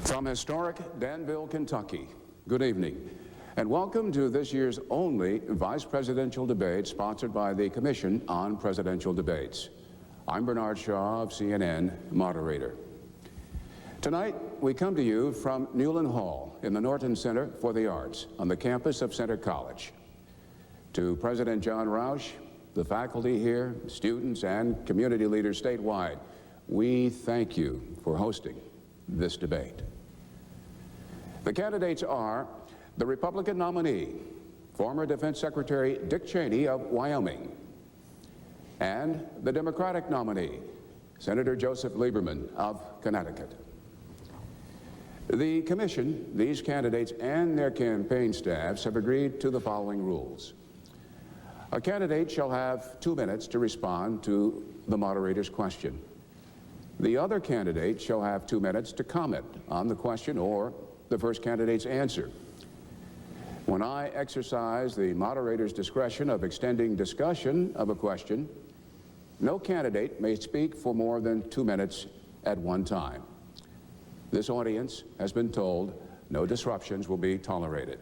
From historic Danville, Kentucky, good evening, and welcome to this year's only vice presidential debate sponsored by the Commission on Presidential Debates. I'm Bernard Shaw of CNN, moderator. Tonight, we come to you from Newland Hall in the Norton Center for the Arts on the campus of Center College. To President John Roush, the faculty here, students, and community leaders statewide, we thank you for hosting this debate. The candidates are the Republican nominee, former Defense Secretary Dick Cheney of Wyoming, and the Democratic nominee, Senator Joseph Lieberman of Connecticut. The Commission, these candidates, and their campaign staffs have agreed to the following rules. A candidate shall have 2 minutes to respond to the moderator's question. The other candidate shall have 2 minutes to comment on the question or the first candidate's answer. When I exercise the moderator's discretion of extending discussion of a question, no candidate may speak for more than 2 minutes at one time. This audience has been told no disruptions will be tolerated.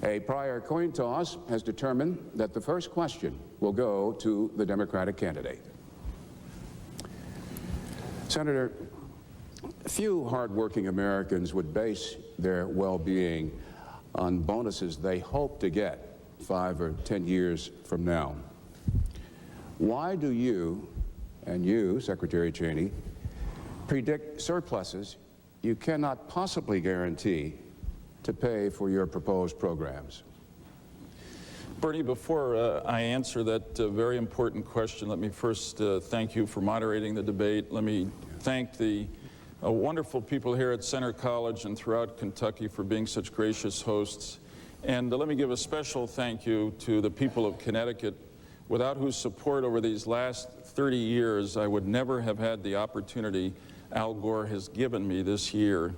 A prior coin toss has determined that the first question will go to the Democratic candidate. Senator, few hardworking Americans would base their well-being on bonuses they hope to get 5 or 10 years from now. Why do you, and you, Secretary Cheney, predict surpluses you cannot possibly guarantee to pay for your proposed programs? Bernie, before I answer that very important question, let me first thank you for moderating the debate. Let me thank the wonderful people here at Center College and throughout Kentucky for being such gracious hosts. And let me give a special thank you to the people of Connecticut, without whose support over these last 30 years, I would never have had the opportunity Al Gore has given me this year.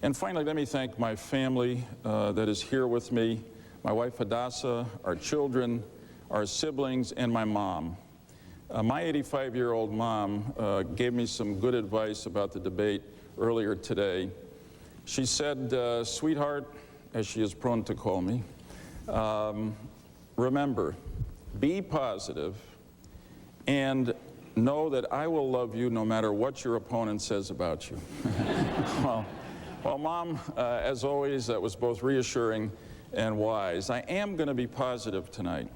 And finally, let me thank my family that is here with me, my wife Hadassah, our children, our siblings, and my mom. My 85-year-old mom gave me some good advice about the debate earlier today. She said, sweetheart, as she is prone to call me, remember, be positive and know that I will love you no matter what your opponent says about you. Well, Mom, as always, that was both reassuring and wise. I am going to be positive tonight.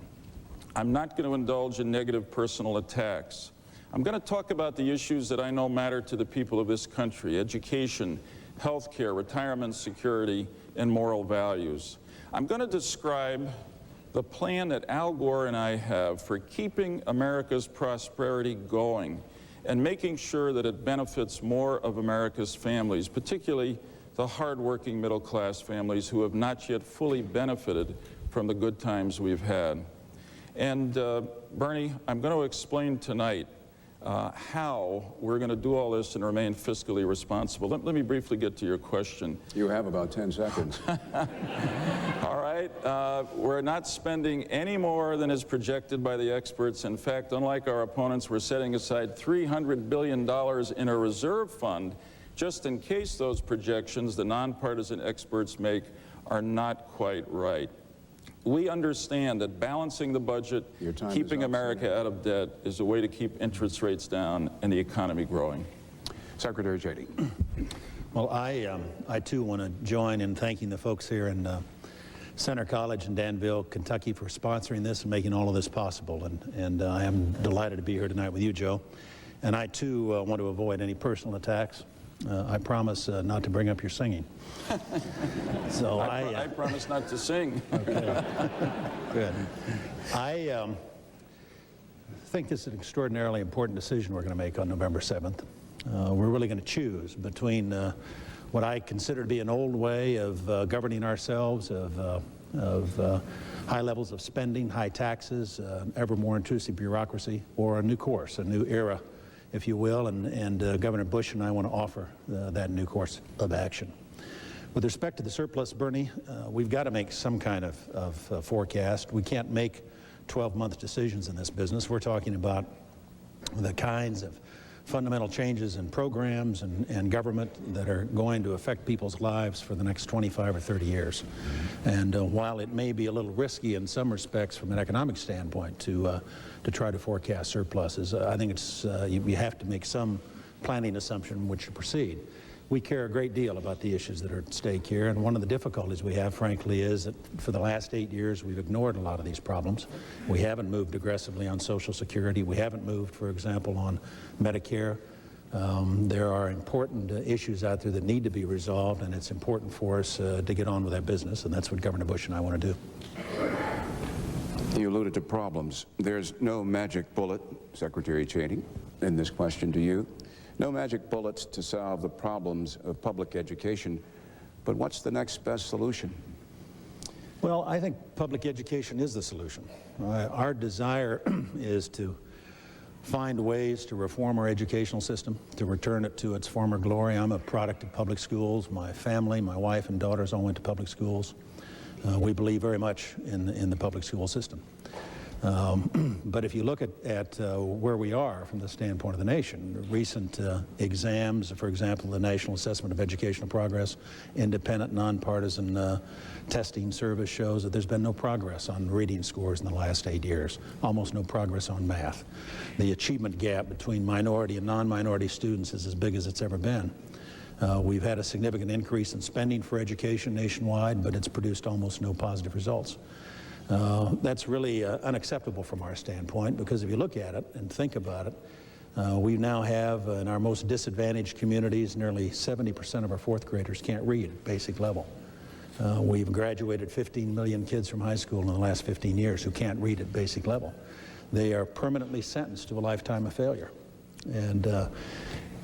I'm not going to indulge in negative personal attacks. I'm going to talk about the issues that I know matter to the people of this country: education, health care, retirement security, and moral values. I'm going to describe the plan that Al Gore and I have for keeping America's prosperity going and making sure that it benefits more of America's families, particularly the hardworking middle-class families who have not yet fully benefited from the good times we've had. And Bernie, I'm going to explain tonight how we're going to do all this and remain fiscally responsible. Let me briefly get to your question. You have about 10 seconds. All right. We're not spending any more than is projected by the experts. In fact, unlike our opponents, we're setting aside $300 billion in a reserve fund just in case those projections the nonpartisan experts make are not quite right. We understand that balancing the budget, keeping America out of debt, is a way to keep interest rates down and the economy growing. Secretary Cheney. Well, I too want to join in thanking the folks here in Center College in Danville, Kentucky, for sponsoring this and making all of this possible. And I am delighted to be here tonight with you, Joe. And I too want to avoid any personal attacks. I promise not to bring up your singing. So I promise not to sing. Okay. Good. I think this is an extraordinarily important decision we're going to make on November 7th. We're really going to choose between what I consider to be an old way of governing ourselves, of high levels of spending, high taxes, ever more intrusive bureaucracy, or a new course, a new era, if you will, and Governor Bush and I want to offer that new course of action. With respect to the surplus, Bernie, we've got to make some kind of forecast. We can't make 12-month decisions in this business. We're talking about the kinds of fundamental changes in programs and government that are going to affect people's lives for the next 25 or 30 years. And while it may be a little risky in some respects from an economic standpoint to try to forecast surpluses, I think it's you have to make some planning assumption which you proceed. We care a great deal about the issues that are at stake here, and one of the difficulties we have, frankly, is that for the last 8 years we've ignored a lot of these problems. We haven't moved aggressively on Social Security. We haven't moved, for example, on Medicare. There are important issues out there that need to be resolved, and it's important for us to get on with that business, and that's what Governor Bush and I want to do. You alluded to problems. There's no magic bullet, Secretary Cheney, in this question to you. No magic bullets to solve the problems of public education, but what's the next best solution? Well, I think public education is the solution. Our desire is to find ways to reform our educational system, to return it to its former glory. I'm a product of public schools. My family, my wife and daughters all went to public schools. We believe very much in the public school system. But if you look at where we are from the standpoint of the nation, recent exams, for example, the National Assessment of Educational Progress, independent, nonpartisan testing service shows that there's been no progress on reading scores in the last 8 years, almost no progress on math. The achievement gap between minority and non-minority students is as big as it's ever been. We've had a significant increase in spending for education nationwide, but it's produced almost no positive results. That's really unacceptable from our standpoint, because if you look at it and think about it, we now have in our most disadvantaged communities, nearly 70% of our fourth graders can't read at basic level. We've graduated 15 million kids from high school in the last 15 years who can't read at basic level. They are permanently sentenced to a lifetime of failure. And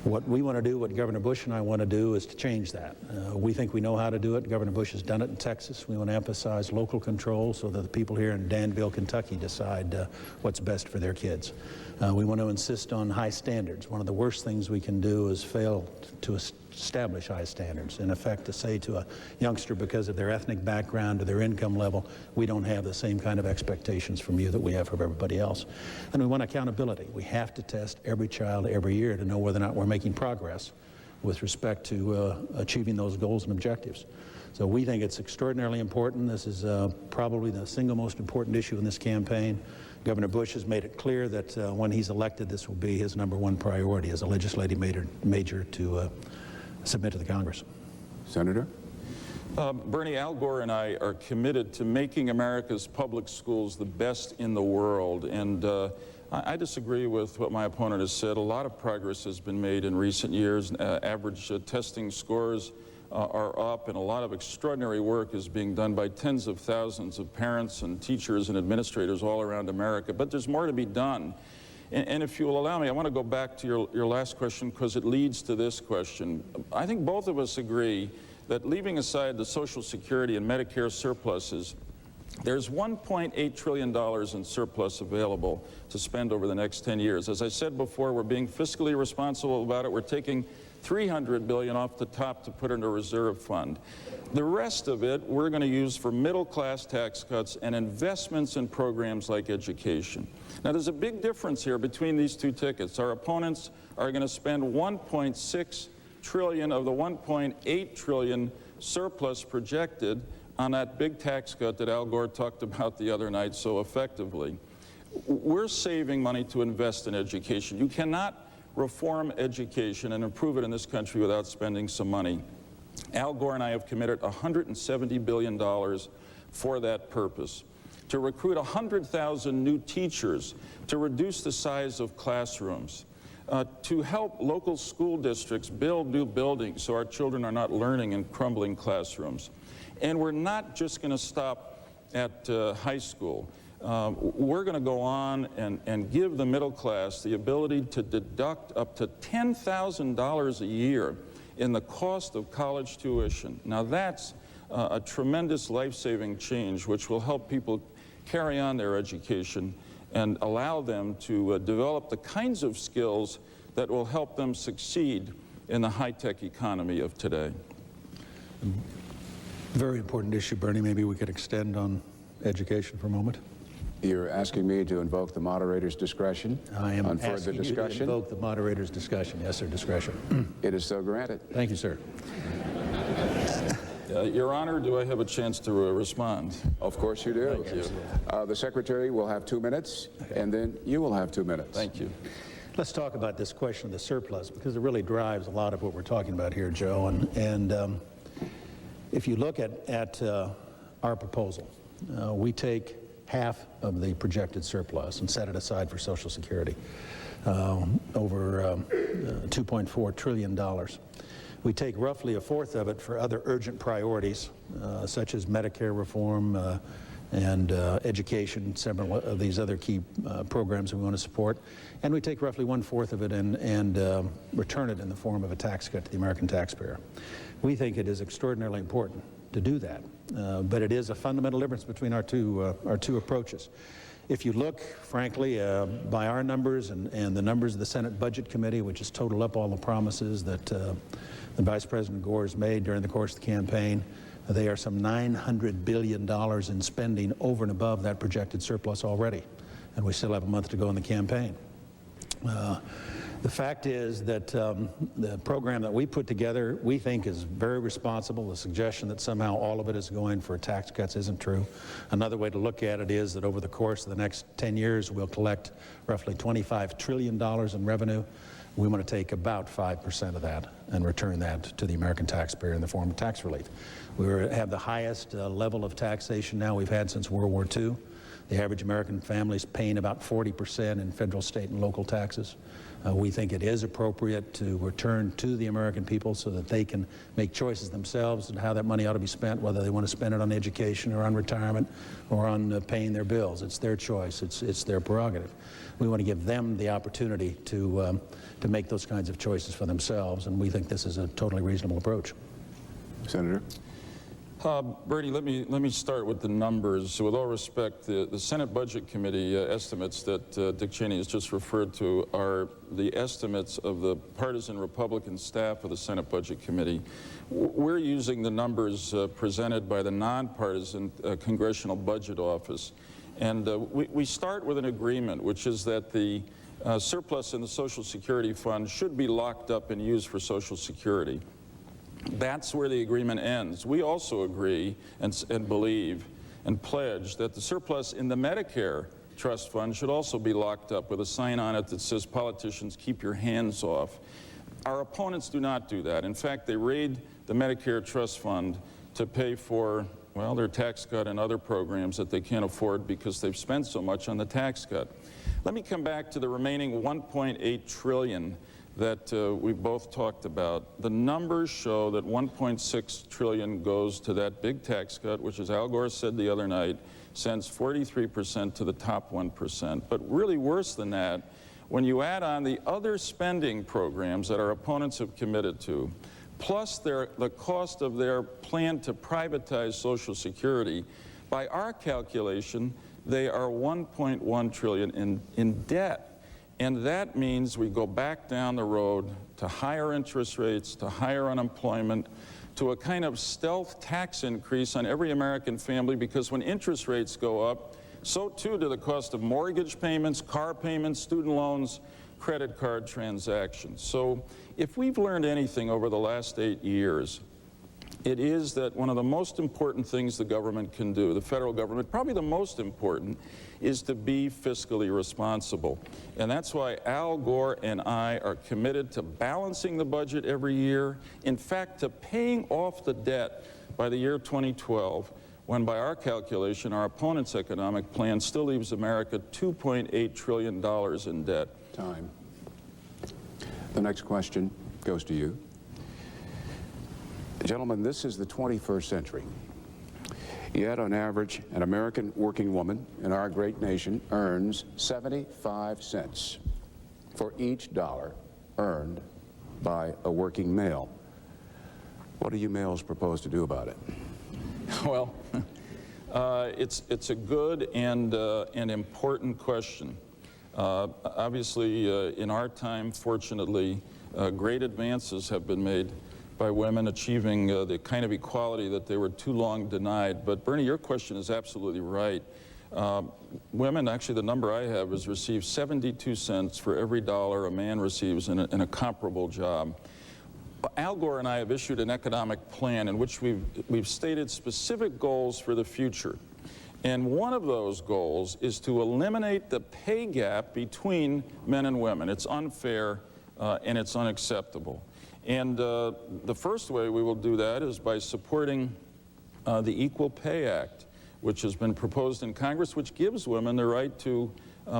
what we want to do, what Governor Bush and I want to do, is to change that. We think we know how to do it. Governor Bush has done it in Texas. We want to emphasize local control so that the people here in Danville, Kentucky decide what's best for their kids. We want to insist on high standards. One of the worst things we can do is fail to establish high standards. In effect, to say to a youngster, because of their ethnic background or their income level, we don't have the same kind of expectations from you that we have from everybody else. And we want accountability. We have to test every child every year to know whether or not we're making progress with respect to achieving those goals and objectives. So we think it's extraordinarily important. This is probably the single most important issue in this campaign. Governor Bush has made it clear that when he's elected, this will be his #1 priority as a legislative major to submit to the Congress. Senator? Bernie, Al Gore and I are committed to making America's public schools the best in the world. And I disagree with what my opponent has said. A lot of progress has been made in recent years. Average testing scores are up, and a lot of extraordinary work is being done by tens of thousands of parents and teachers and administrators all around America. But there's more to be done. And if you will allow me, I want to go back to your last question, because it leads to this question. I think both of us agree that, leaving aside the Social Security and Medicare surpluses, there's $1.8 trillion in surplus available to spend over the next 10 years. As I said before, we're being fiscally responsible about it. We're taking $300 billion off the top to put in a reserve fund. The rest of it we're going to use for middle-class tax cuts and investments in programs like education. Now, there's a big difference here between these two tickets. Our opponents are going to spend $1.6 trillion of the $1.8 trillion surplus projected on that big tax cut that Al Gore talked about the other night so effectively. We're saving money to invest in education. You cannot reform education and improve it in this country without spending some money. Al Gore and I have committed $170 billion for that purpose, to recruit 100,000 new teachers, to reduce the size of classrooms, to help local school districts build new buildings so our children are not learning in crumbling classrooms. And we're not just going to stop at high school. We're going to go on and give the middle class the ability to deduct up to $10,000 a year in the cost of college tuition. Now that's a tremendous life-saving change which will help people carry on their education and allow them to develop the kinds of skills that will help them succeed in the high-tech economy of today. Very important issue, Bernie. Maybe we could extend on education for a moment. You're asking me to invoke the moderator's discretion I am on further asking you to discussion? invoke the moderator's discussion. Yes, sir, discretion. It is so granted. Thank you, sir. Your Honor, do I have a chance to respond? Of course you do. Thank you. The Secretary will have 2 minutes, and then you will have 2 minutes. Thank you. Let's talk about this question of the surplus, because it really drives a lot of what we're talking about here, Joe. And if you look at our proposal, we take half of the projected surplus and set it aside for Social Security, over $2.4 trillion. We take roughly a fourth of it for other urgent priorities, such as Medicare reform and education, several of these other key programs we want to support. And we take roughly 1/4 of it and return it in the form of a tax cut to the American taxpayer. We think it is extraordinarily important to do that, but it is a fundamental difference between our two approaches. If you look, frankly, by our numbers and the numbers of the Senate Budget Committee, which has totaled up all the promises that the Vice President Gore has made during the course of the campaign, they are some $900 billion in spending over and above that projected surplus already, and we still have a month to go in the campaign. The fact is that the program that we put together, we think is very responsible. The suggestion that somehow all of it is going for tax cuts isn't true. Another way to look at it is that over the course of the next 10 years, we'll collect roughly $25 trillion in revenue. We want to take about 5% of that and return that to the American taxpayer in the form of tax relief. We have the highest level of taxation now we've had since World War II. The average American family is paying about 40% in federal, state, and local taxes. We think it is appropriate to return to the American people so that they can make choices themselves on how that money ought to be spent, whether they want to spend it on education or on retirement or on paying their bills. It's their choice. It's their prerogative. We want to give them the opportunity to make those kinds of choices for themselves, and we think this is a totally reasonable approach. Senator? Bernie, let me start with the numbers. With all respect, the Senate Budget Committee estimates that Dick Cheney has just referred to are the estimates of the partisan Republican staff of the Senate Budget Committee. We're using the numbers presented by the nonpartisan Congressional Budget Office. And we start with an agreement, which is that the surplus in the Social Security Fund should be locked up and used for Social Security. That's where the agreement ends. We also agree and believe and pledge that the surplus in the Medicare Trust Fund should also be locked up with a sign on it that says, "Politicians, keep your hands off." Our opponents do not do that. In fact, they raid the Medicare Trust Fund to pay for, well, their tax cut and other programs that they can't afford because they've spent so much on the tax cut. Let me come back to the remaining $1.8 trillion that we both talked about. The numbers show that $1.6 trillion goes to that big tax cut, which, as Al Gore said the other night, sends 43% to the top 1%. But really worse than that, when you add on the other spending programs that our opponents have committed to, plus the cost of their plan to privatize Social Security, by our calculation, they are $1.1 trillion in debt. And that means we go back down the road to higher interest rates, to higher unemployment, to a kind of stealth tax increase on every American family, because when interest rates go up, so too do the cost of mortgage payments, car payments, student loans, credit card transactions. So if we've learned anything over the last 8 years, it is that one of the most important things the government can do, the federal government, probably the most important, is to be fiscally responsible. And that's why Al Gore and I are committed to balancing the budget every year, in fact, to paying off the debt by the year 2012, when by our calculation, our opponent's economic plan still leaves America $2.8 trillion in debt. Time. The next question goes to you. Gentlemen, this is the 21st century. Yet, on average, an American working woman in our great nation earns 75 cents for each dollar earned by a working male. What do you males propose to do about it? Well, it's a good and important question. Obviously, in our time, fortunately, great advances have been made by women achieving the kind of equality that they were too long denied. But Bernie, your question is absolutely right. women, actually the number I have is receive 72 cents for every dollar a man receives in a comparable job. Al Gore and I have issued an economic plan in which we've stated specific goals for the future. And one of those goals is to eliminate the pay gap between men and women. It's unfair and it's unacceptable. And the first way we will do that is by supporting the Equal Pay Act, which has been proposed in Congress, which gives women the right to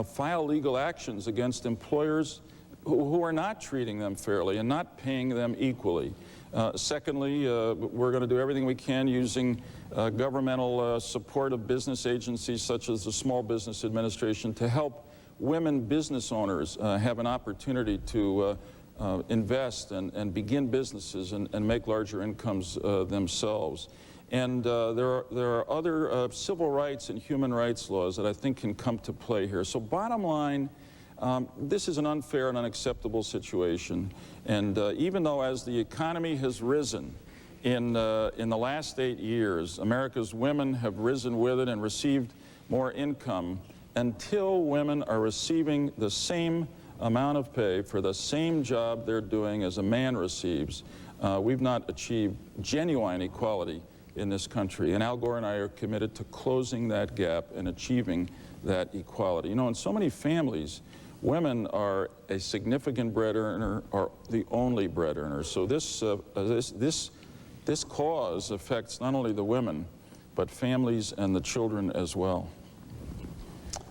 file legal actions against employers who are not treating them fairly and not paying them equally. Secondly, we're going to do everything we can using governmental support of business agencies such as the Small Business Administration to help women business owners have an opportunity to invest and begin businesses and make larger incomes themselves. And there are other civil rights and human rights laws that I think can come to play here. So bottom line, this is an unfair and unacceptable situation. And even though as the economy has risen in the last 8 years, America's women have risen with it and received more income, until women are receiving the same amount of pay for the same job they're doing as a man receives, we've not achieved genuine equality in this country. And Al Gore and I are committed to closing that gap and achieving that equality. You know, in so many families, women are a significant bread earner or the only bread earner. So this cause affects not only the women, but families and the children as well.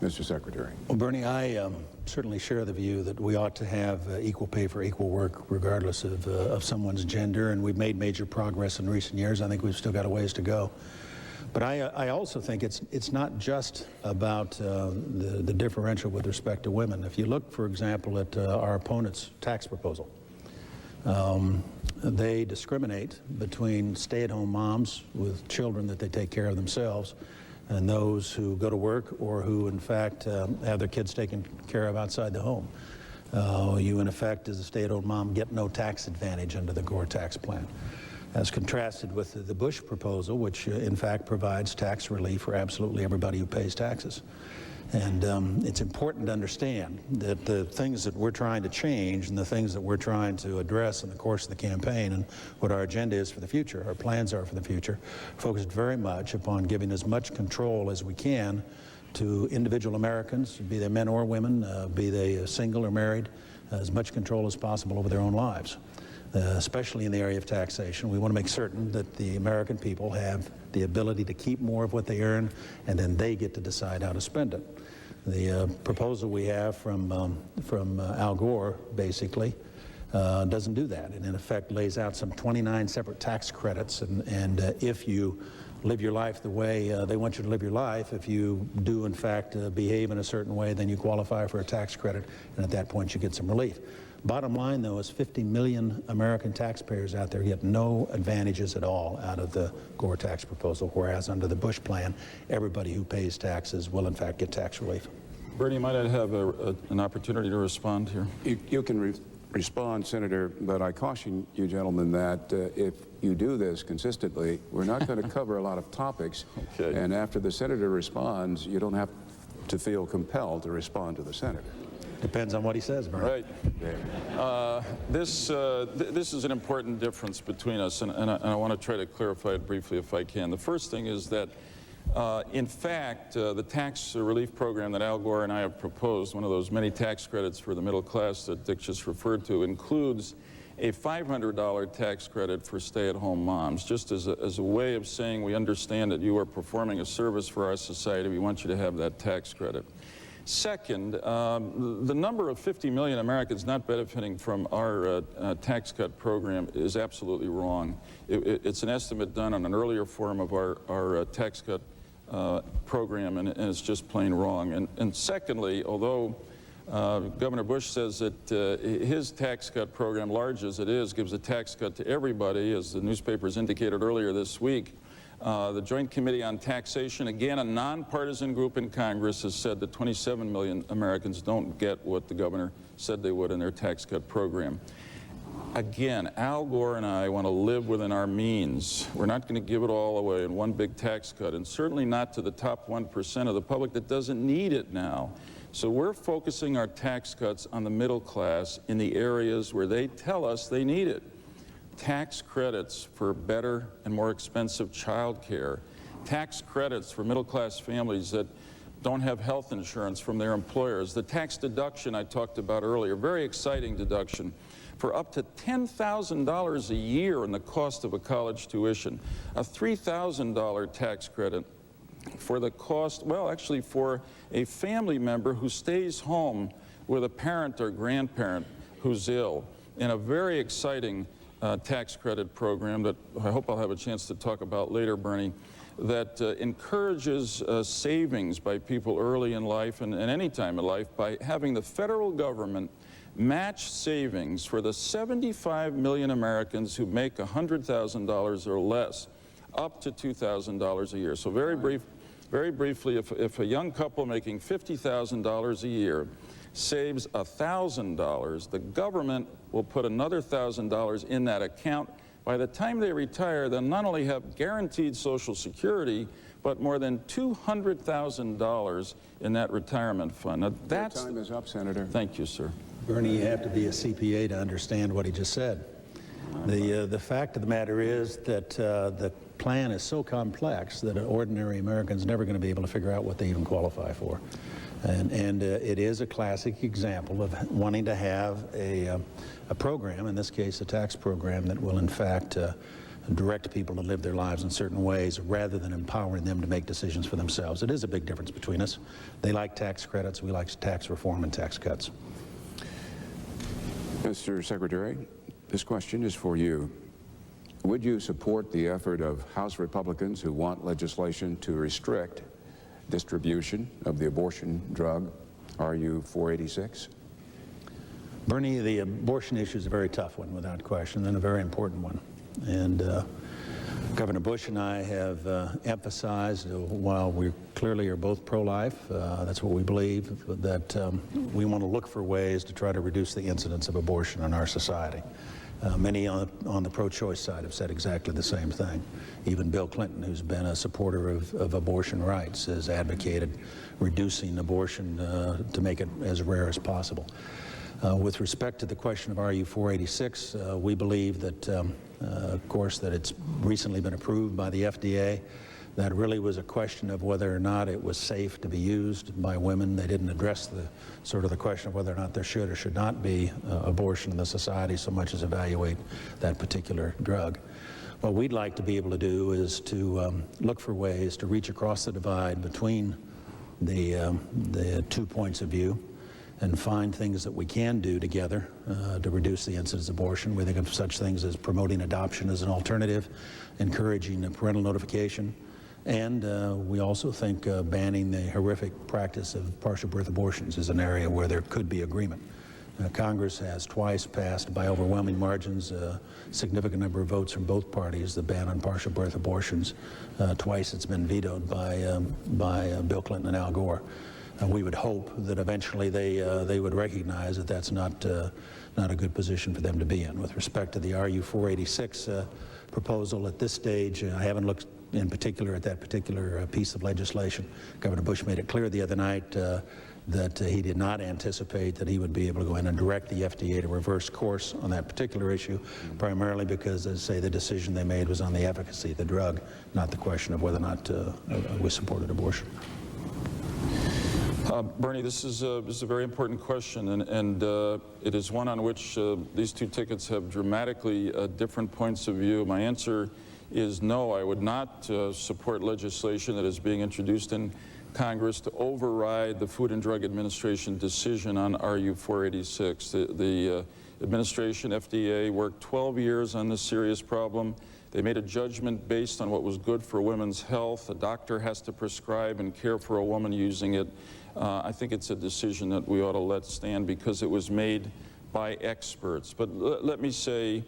Mr. Secretary. Well, Bernie, I certainly share the view that we ought to have equal pay for equal work regardless of someone's gender, and we've made major progress in recent years. I think we've still got a ways to go. But I also think it's not just about the differential with respect to women. If you look, for example, at our opponent's tax proposal, they discriminate between stay-at-home moms with children that they take care of themselves and those who go to work or who, in fact, have their kids taken care of outside the home. You, in effect, as a stay-at-home mom, get no tax advantage under the Gore tax plan, as contrasted with the Bush proposal, which, in fact, provides tax relief for absolutely everybody who pays taxes. And it's important to understand that the things that we're trying to change and the things that we're trying to address in the course of the campaign and what our agenda is for the future, our plans are for the future, focused very much upon giving as much control as we can to individual Americans, be they men or women, be they single or married, as much control as possible over their own lives. Especially in the area of taxation. We want to make certain that the American people have the ability to keep more of what they earn, and then they get to decide how to spend it. The proposal we have from Al Gore, basically, doesn't do that. It, in effect, lays out some 29 separate tax credits, and if you live your life the way they want you to live your life, if you do, in fact, behave in a certain way, then you qualify for a tax credit, and at that point you get some relief. Bottom line, though, is 50 million American taxpayers out there get no advantages at all out of the Gore tax proposal, whereas under the Bush plan, everybody who pays taxes will, in fact, get tax relief. Bernie, might I have an opportunity to respond here? You can respond, Senator, but I caution you gentlemen that if you do this consistently, we're not going to cover a lot of topics. Okay. And after the senator responds, you don't have to feel compelled to respond to the senator. Depends on what he says, Bernie. Right. This is an important difference between us, and I want to try to clarify it briefly if I can. The first thing is that, in fact, the tax relief program that Al Gore and I have proposed, one of those many tax credits for the middle class that Dick just referred to, includes a $500 tax credit for stay-at-home moms, just as a way of saying we understand that you are performing a service for our society. We want you to have that tax credit. Second, the number of 50 million Americans not benefiting from our tax cut program is absolutely wrong. It's an estimate done on an earlier form of our tax cut program, and it's just plain wrong. And secondly, although Governor Bush says that his tax cut program, large as it is, gives a tax cut to everybody, as the newspapers indicated earlier this week, the Joint Committee on Taxation, again a nonpartisan group in Congress, has said that 27 million Americans don't get what the governor said they would in their tax cut program. Again, Al Gore and I want to live within our means. We're not going to give it all away in one big tax cut, and certainly not to the top 1% of the public that doesn't need it now. So we're focusing our tax cuts on the middle class in the areas where they tell us they need it. Tax credits for better and more expensive child care. Tax credits for middle-class families that don't have health insurance from their employers. The tax deduction I talked about earlier, very exciting deduction, for up to $10,000 a year in the cost of a college tuition. A $3,000 tax credit for the cost, well, actually for a family member who stays home with a parent or grandparent who's ill, in a very exciting tax credit program that I hope I'll have a chance to talk about later, Bernie, that encourages savings by people early in life and any time in life by having the federal government match savings for the 75 million Americans who make $100,000 or less, up to $2,000 a year. So very briefly, if a young couple making $50,000 a year saves $1,000, the government will put another $1,000 in that account. By the time they retire, they'll not only have guaranteed Social Security, but more than $200,000 in that retirement fund. Now, that's... Your time is up, Senator. Thank you, sir. Bernie, you have to be a CPA to understand what he just said. The fact of the matter is that the plan is so complex that an ordinary American's never going to be able to figure out what they even qualify for. And it is a classic example of wanting to have a program, in this case a tax program, that will in fact direct people to live their lives in certain ways rather than empowering them to make decisions for themselves. It is a big difference between us. They like tax credits, we like tax reform and tax cuts. Mr. Secretary, this question is for you. Would you support the effort of House Republicans who want legislation to restrict distribution of the abortion drug, RU 486? Bernie, the abortion issue is a very tough one, without question, and a very important one. And Governor Bush and I have emphasized, while we clearly are both pro-life, that's what we believe, that we want to look for ways to try to reduce the incidence of abortion in our society. Many on the pro-choice side have said exactly the same thing. Even Bill Clinton, who's been a supporter of abortion rights, has advocated reducing abortion to make it as rare as possible. With respect to the question of RU 486, we believe that, of course, that it's recently been approved by the FDA. That really was a question of whether or not it was safe to be used by women. They didn't address the question of whether or not there should or should not be abortion in the society so much as evaluate that particular drug. What we'd like to be able to do is to look for ways to reach across the divide between the 2 points of view and find things that we can do together to reduce the incidence of abortion. We think of such things as promoting adoption as an alternative, encouraging parental notification, and we also think banning the horrific practice of partial birth abortions is an area where there could be agreement. Congress has twice passed by overwhelming margins a significant number of votes from both parties the ban on partial birth abortions. Twice it's been vetoed by Bill Clinton and Al Gore. We would hope that eventually they would recognize that that's not a good position for them to be in. With respect to the RU 486 proposal at this stage, I haven't looked in particular at that particular piece of legislation. Governor Bush made it clear the other night that he did not anticipate that he would be able to go in and direct the FDA to reverse course on that particular issue, primarily because, as I say, the decision they made was on the efficacy of the drug, not the question of whether or not we supported abortion. Bernie, this is a very important question, and it is one on which these two tickets have dramatically different points of view. My answer is no, I would not support legislation that is being introduced in Congress to override the Food and Drug Administration decision on RU 486. The administration, FDA, worked 12 years on this serious problem. They made a judgment based on what was good for women's health. A doctor has to prescribe and care for a woman using it. I think it's a decision that we ought to let stand because it was made by experts. But let me say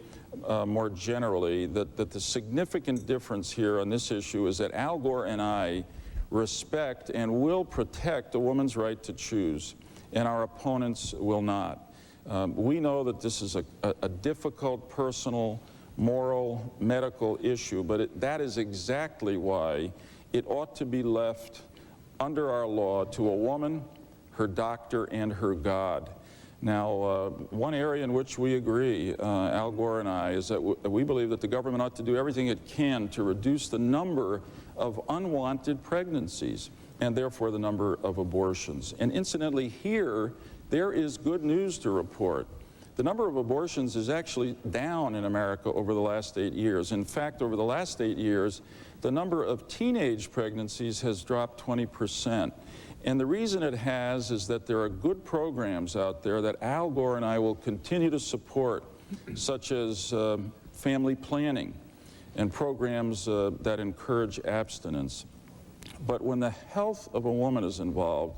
more generally that the significant difference here on this issue is that Al Gore and I respect and will protect a woman's right to choose, and our opponents will not. We know that this is a difficult personal, moral, medical issue, but that is exactly why it ought to be left under our law to a woman, her doctor, and her God. Now, one area in which we agree, Al Gore and I, is that we believe that the government ought to do everything it can to reduce the number of unwanted pregnancies and therefore the number of abortions. And incidentally, here, there is good news to report. The number of abortions is actually down in America over the last 8 years. In fact, over the last 8 years, the number of teenage pregnancies has dropped 20%. And the reason it has is that there are good programs out there that Al Gore and I will continue to support, such as family planning and programs that encourage abstinence. But when the health of a woman is involved,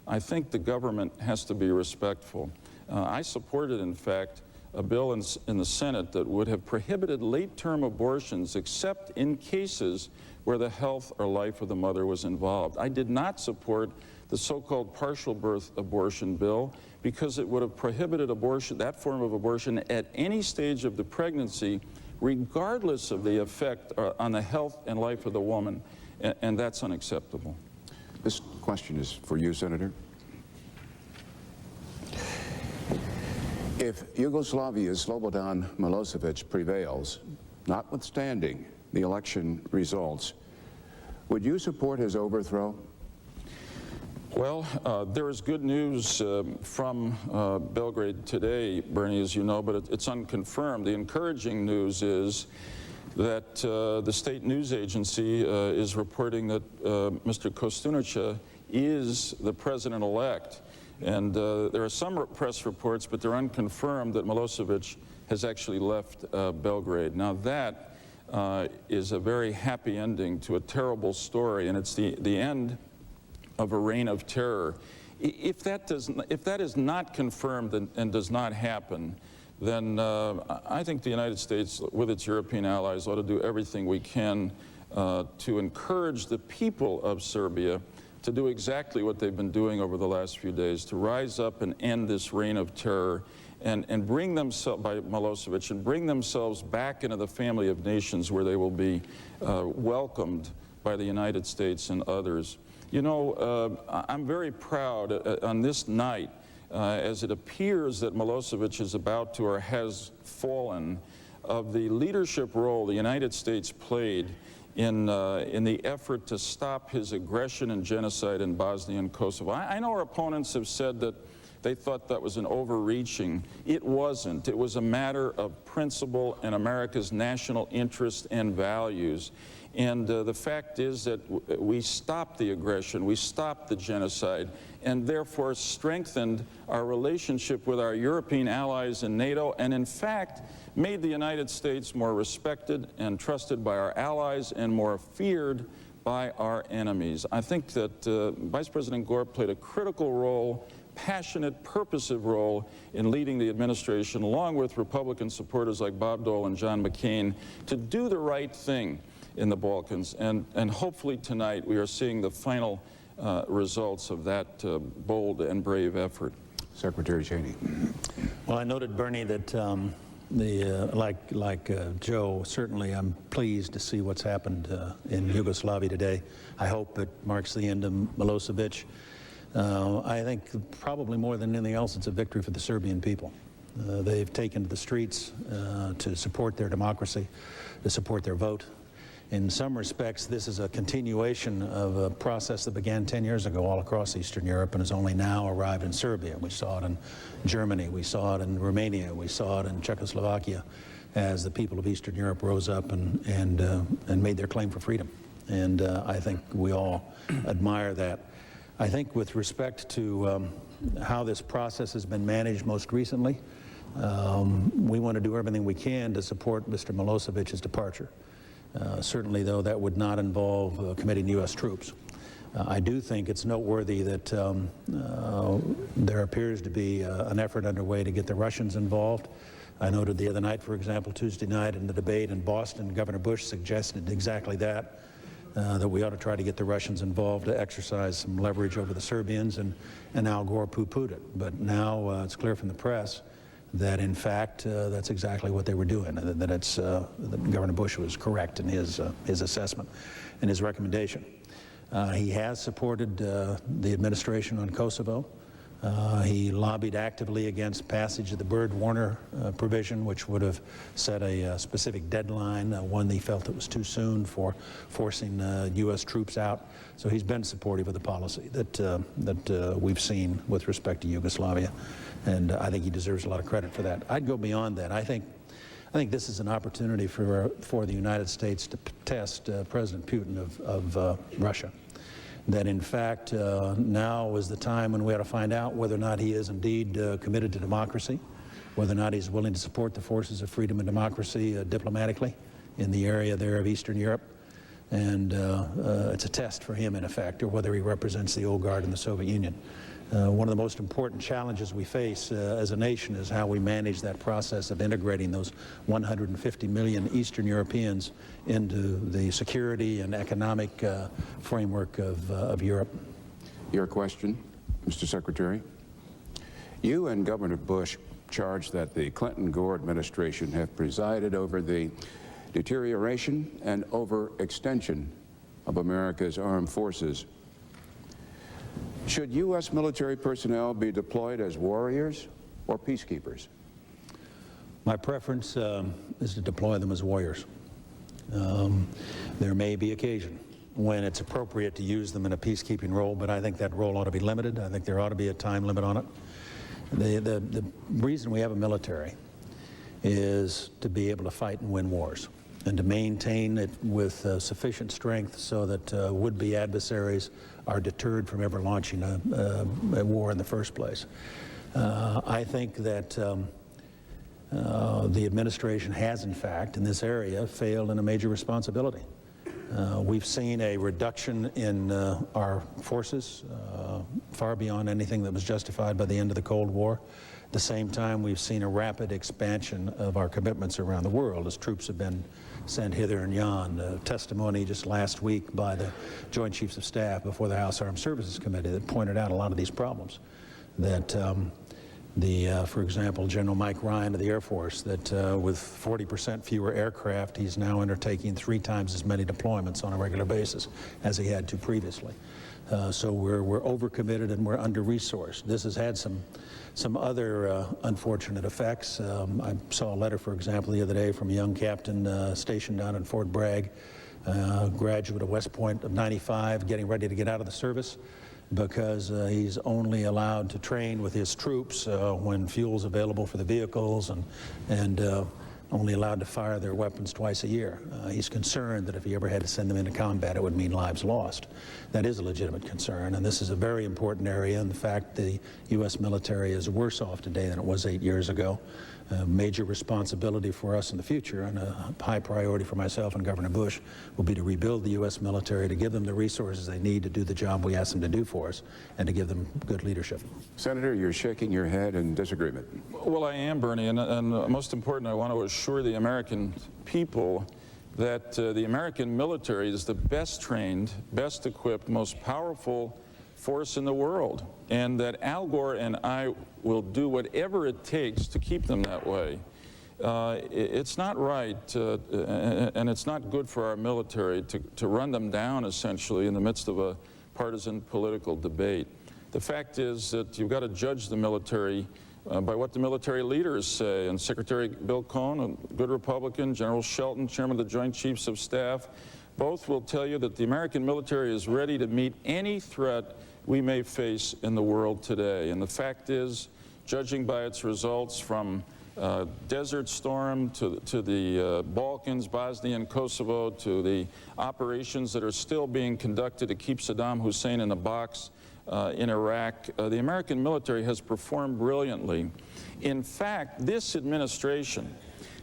I think the government has to be respectful. I supported, in fact, a bill in the Senate that would have prohibited late-term abortions except in cases where the health or life of the mother was involved. I did not support the so-called partial birth abortion bill because it would have prohibited abortion, that form of abortion, at any stage of the pregnancy, regardless of the effect on the health and life of the woman, and that's unacceptable. This question is for you, Senator. If Yugoslavia's Slobodan Milosevic prevails, notwithstanding the election results, would you support his overthrow? Well, there is good news from Belgrade today, Bernie, as you know, but it's unconfirmed. The encouraging news is that the state news agency is reporting that Mr. Kostunica is the president-elect. And there are some press reports, but they're unconfirmed, that Milosevic has actually left Belgrade. Now that is a very happy ending to a terrible story, and it's the end of a reign of terror. If that is not confirmed and does not happen, then I think the United States, with its European allies, ought to do everything we can to encourage the people of Serbia to do exactly what they've been doing over the last few days, to rise up and end this reign of terror and bring themselves, by Milosevic, and bring themselves back into the family of nations where they will be welcomed by the United States and others. You know, I'm very proud on this night, as it appears that Milosevic is about to or has fallen, of the leadership role the United States played in the effort to stop his aggression and genocide in Bosnia and Kosovo. I know our opponents have said that they thought that was an overreaching. It wasn't. It was a matter of principle and America's national interest and values. And the fact is that we stopped the aggression, we stopped the genocide, and therefore strengthened our relationship with our European allies in NATO, and in fact made the United States more respected and trusted by our allies and more feared by our enemies. I think that Vice President Gore played a critical role, passionate, purposive role in leading the administration, along with Republican supporters like Bob Dole and John McCain, to do the right thing in the Balkans. And hopefully tonight we are seeing the final results of that bold and brave effort. Secretary Cheney. Well, I noted, Bernie, that like Joe, certainly I'm pleased to see what's happened in Yugoslavia today. I hope it marks the end of Milosevic. I think probably more than anything else, it's a victory for the Serbian people. They've taken to the streets to support their democracy, to support their vote. In some respects, this is a continuation of a process that began 10 years ago all across Eastern Europe and has only now arrived in Serbia. We saw it in Germany, we saw it in Romania, we saw it in Czechoslovakia as the people of Eastern Europe rose up and made their claim for freedom. And I think we all admire that. I think with respect to how this process has been managed most recently, we want to do everything we can to support Mr. Milosevic's departure. Certainly, though, that would not involve committing U.S. troops. I do think it's noteworthy that there appears to be an effort underway to get the Russians involved. I noted the other night, for example, Tuesday night in the debate in Boston, Governor Bush suggested exactly that. that we ought to try to get the Russians involved to exercise some leverage over the Serbians, and Al Gore poo-pooed it. But now it's clear from the press that, in fact, that's exactly what they were doing, that that Governor Bush was correct in his assessment and his recommendation. He has supported the administration on Kosovo. He lobbied actively against passage of the Byrd-Warner provision, which would have set a specific deadline, one he felt it was too soon for forcing U.S. troops out. So he's been supportive of the policy that we've seen with respect to Yugoslavia, and I think he deserves a lot of credit for that. I'd go beyond that. I think this is an opportunity for the United States to test President Putin of Russia. That in fact now is the time when we ought to find out whether or not he is indeed committed to democracy, whether or not he's willing to support the forces of freedom and democracy diplomatically in the area there of Eastern Europe. And it's a test for him, in effect, or whether he represents the old guard in the Soviet Union. One of the most important challenges we face as a nation is how we manage that process of integrating those 150 million Eastern Europeans into the security and economic framework of Europe. Your question, Mr. Secretary. You and Governor Bush charged that the Clinton-Gore administration have presided over the deterioration and overextension of America's armed forces. Should U.S. military personnel be deployed as warriors or peacekeepers? My preference is to deploy them as warriors. There may be occasion when it's appropriate to use them in a peacekeeping role, but I think that role ought to be limited. I think there ought to be a time limit on it. The reason we have a military is to be able to fight and win wars, and to maintain it with sufficient strength so that would-be adversaries are deterred from ever launching a war in the first place. I think that the administration has, in fact, in this area, failed in a major responsibility. We've seen a reduction in our forces far beyond anything that was justified by the end of the Cold War. At the same time, we've seen a rapid expansion of our commitments around the world as troops have been sent hither and yon. Testimony just last week by the Joint Chiefs of Staff before the House Armed Services Committee that pointed out a lot of these problems. That for example, General Mike Ryan of the Air Force, that with 40% fewer aircraft, he's now undertaking 3 times as many deployments on a regular basis as he had to previously. So we're overcommitted and we're under-resourced. This has had some other unfortunate effects. I saw a letter, for example, the other day from a young captain stationed down in Fort Bragg, graduate of West Point of '95, getting ready to get out of the service because he's only allowed to train with his troops when fuel's available for the vehicles, and only allowed to fire their weapons twice a year. He's concerned that if he ever had to send them into combat, it would mean lives lost. That is a legitimate concern, and this is a very important area. In fact, the U.S. military is worse off today than it was 8 years ago. A major responsibility for us in the future, and a high priority for myself and Governor Bush, will be to rebuild the U.S. military, to give them the resources they need to do the job we ask them to do for us, and to give them good leadership. Senator, you're shaking your head in disagreement. Well, I am, Bernie, and most important, I want to assure the American people that the American military is the best trained, best equipped, most powerful force in the world, and that Al Gore and I will do whatever it takes to keep them that way. It's not right, and it's not good for our military to run them down, essentially, in the midst of a partisan political debate. The fact is that you've got to judge the military by what the military leaders say, and Secretary Bill Cohn, a good Republican, General Shelton, Chairman of the Joint Chiefs of Staff, both will tell you that the American military is ready to meet any threat we may face in the world today. And the fact is, judging by its results from Desert Storm to the Balkans, Bosnia and Kosovo, to the operations that are still being conducted to keep Saddam Hussein in the box in Iraq, the American military has performed brilliantly. In fact, this administration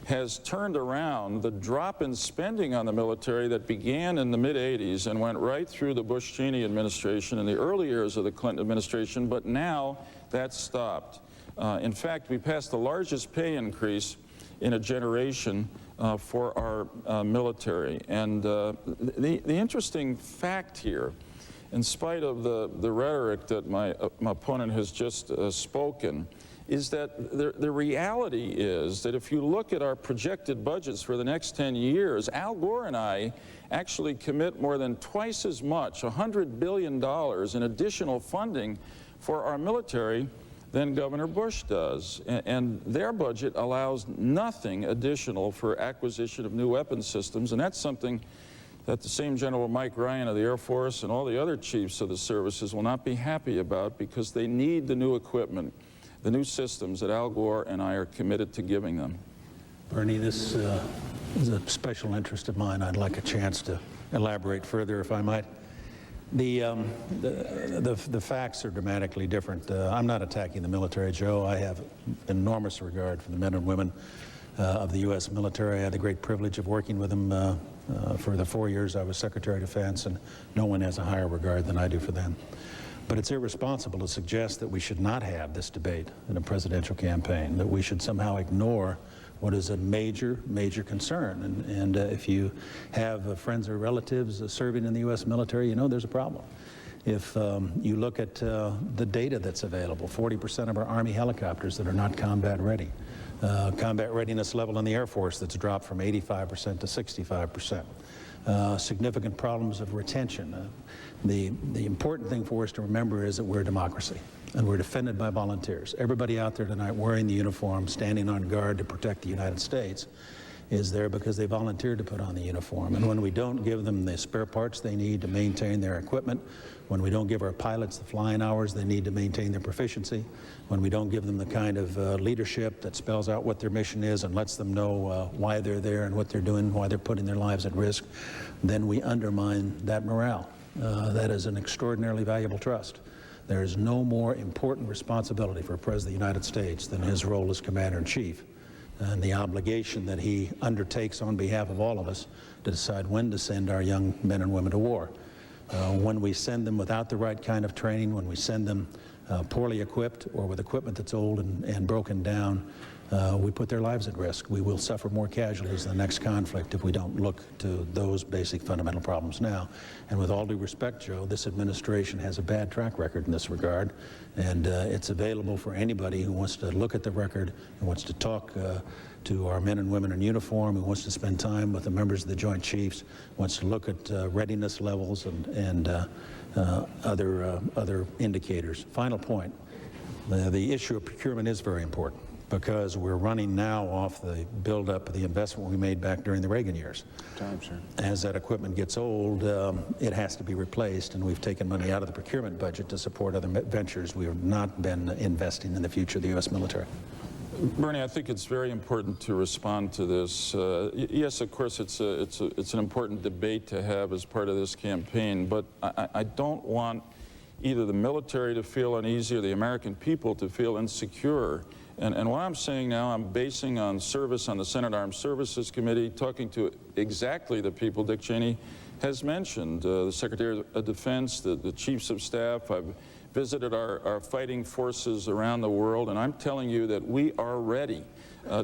has turned around the drop in spending on the military that began in the mid-'80s and went right through the Bush-Cheney administration in the early years of the Clinton administration, but now that's stopped. In fact, we passed the largest pay increase in a generation for our military. And the interesting fact here, in spite of the rhetoric that my opponent has just spoken, is that the reality is that if you look at our projected budgets for the next 10 years, Al Gore and I actually commit more than twice as much, $100 billion in additional funding for our military than Governor Bush does. And their budget allows nothing additional for acquisition of new weapon systems, and that's something that the same General Mike Ryan of the Air Force and all the other chiefs of the services will not be happy about, because they need the new equipment, the new systems that Al Gore and I are committed to giving them. Bernie, this is a special interest of mine. I'd like a chance to elaborate further, if I might. The facts are dramatically different. I'm not attacking the military, Joe. I have enormous regard for the men and women of the U.S. military. I had the great privilege of working with them for the 4 years I was Secretary of Defense, and no one has a higher regard than I do for them. But it's irresponsible to suggest that we should not have this debate in a presidential campaign, that we should somehow ignore what is a major, major concern. And if you have friends or relatives serving in the U.S. military, you know there's a problem. If you look at the data that's available, 40% of our Army helicopters that are not combat ready. Combat readiness level in the Air Force that's dropped from 85% to 65%. Significant problems of retention. The important thing for us to remember is that we're a democracy, and we're defended by volunteers. Everybody out there tonight wearing the uniform, standing on guard to protect the United States, is there because they volunteered to put on the uniform. And when we don't give them the spare parts they need to maintain their equipment, when we don't give our pilots the flying hours they need to maintain their proficiency, when we don't give them the kind of leadership that spells out what their mission is and lets them know why they're there and what they're doing, why they're putting their lives at risk, then we undermine that morale. That is an extraordinarily valuable trust. There is no more important responsibility for a President of the United States than his role as Commander-in-Chief, and the obligation that he undertakes on behalf of all of us to decide when to send our young men and women to war. When we send them without the right kind of training, when we send them poorly equipped or with equipment that's old and broken down, we put their lives at risk. We will suffer more casualties in the next conflict if we don't look to those basic fundamental problems now. And with all due respect, Joe, this administration has a bad track record in this regard, and it's available for anybody who wants to look at the record, who wants to talk to our men and women in uniform, who wants to spend time with the members of the Joint Chiefs, wants to look at readiness levels and other indicators. Final point, the issue of procurement is very important, because we're running now off the buildup of the investment we made back during the Reagan years. Sir. As that equipment gets old, it has to be replaced, and we've taken money out of the procurement budget to support other ventures. We have not been investing in the future of the U.S. military. Bernie, I think it's very important to respond to this. Yes, of course, it's an important debate to have as part of this campaign, but I don't want either the military to feel uneasy or the American people to feel insecure. And what I'm saying now, I'm basing on service on the Senate Armed Services Committee, talking to exactly the people Dick Cheney has mentioned, the Secretary of Defense, the Chiefs of Staff. I've visited our fighting forces around the world, and I'm telling you that we are ready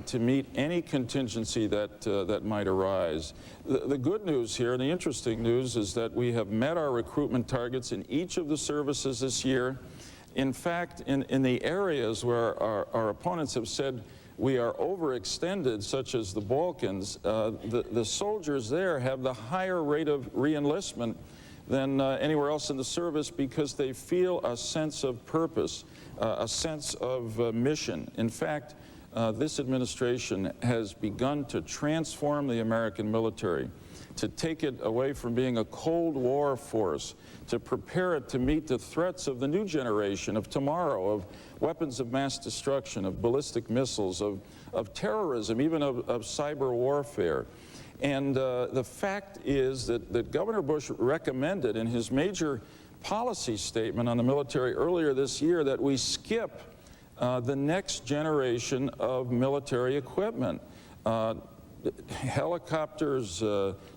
to meet any contingency that might arise. The good news here, and the interesting news, is that we have met our recruitment targets in each of the services this year. In fact, in the areas where our opponents have said we are overextended, such as the Balkans, the soldiers there have the higher rate of re-enlistment than anywhere else in the service, because they feel a sense of purpose, a sense of mission. In fact, this administration has begun to transform the American military, to take it away from being a Cold War force, to prepare it to meet the threats of the new generation of tomorrow, of weapons of mass destruction, of ballistic missiles, of terrorism, even of cyber warfare. And the fact is that Governor Bush recommended in his major policy statement on the military earlier this year that we skip the next generation of military equipment. Helicopters,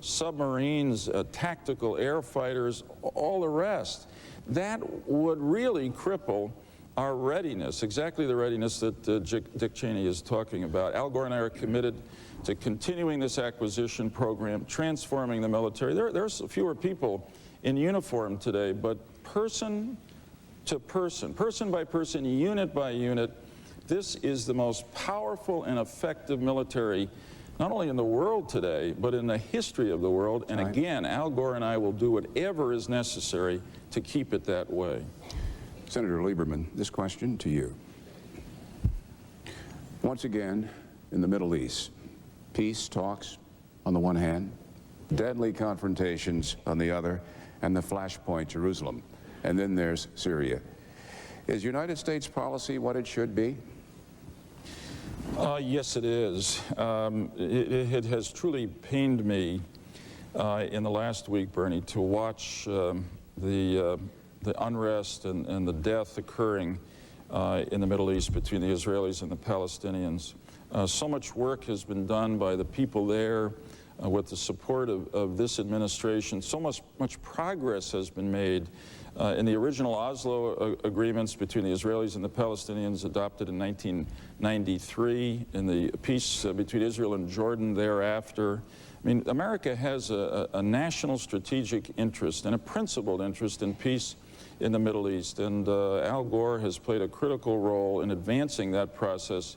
submarines, tactical air fighters, all the rest. That would really cripple our readiness, exactly the readiness that Dick Cheney is talking about. Al Gore and I are committed to continuing this acquisition program, transforming the military. There's fewer people in uniform today, but person to person, person by person, unit by unit, this is the most powerful and effective military, not only in the world today, but in the history of the world. And again, Al Gore and I will do whatever is necessary to keep it that way. Senator Lieberman, this question to you. Once again, in the Middle East, peace talks on the one hand, deadly confrontations on the other, and the flashpoint Jerusalem. And then there's Syria. Is United States policy what it should be? Yes, it is. It has truly pained me in the last week, Bernie, to watch the unrest and the death occurring in the Middle East between the Israelis and the Palestinians. So much work has been done by the people there with the support of this administration. So much progress has been made in the original Oslo agreements between the Israelis and the Palestinians adopted in 1993, in the peace between Israel and Jordan thereafter. I mean, America has a national strategic interest and a principled interest in peace in the Middle East, and Al Gore has played a critical role in advancing that process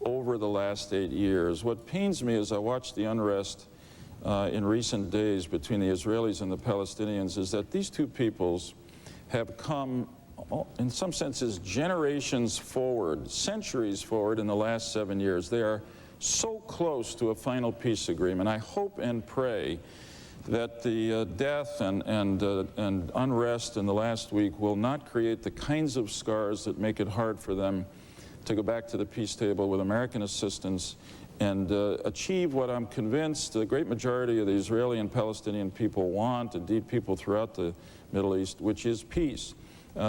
over the last 8 years. What pains me as I watch the unrest in recent days between the Israelis and the Palestinians is that these two peoples have come, in some senses, generations forward, centuries forward in the last 7 years. They are so close to a final peace agreement. I hope and pray that the death and unrest in the last week will not create the kinds of scars that make it hard for them to go back to the peace table with American assistance and achieve what I'm convinced the great majority of the Israeli and Palestinian people want, indeed people throughout the Middle East, which is peace.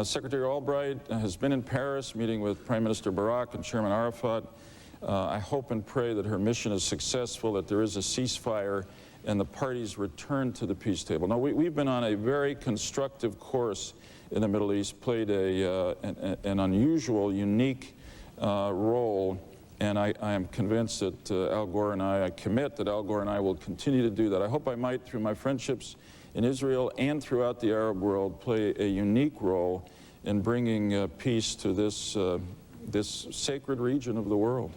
Secretary Albright has been in Paris meeting with Prime Minister Barak and Chairman Arafat. I hope and pray that her mission is successful, that there is a ceasefire, and the parties return to the peace table. Now, we've been on a very constructive course in the Middle East, played an unusual, unique role, and I am convinced that Al Gore and I commit that Al Gore and I will continue to do that. I hope I might, through my friendships in Israel and throughout the Arab world, play a unique role in bringing peace to this sacred region of the world.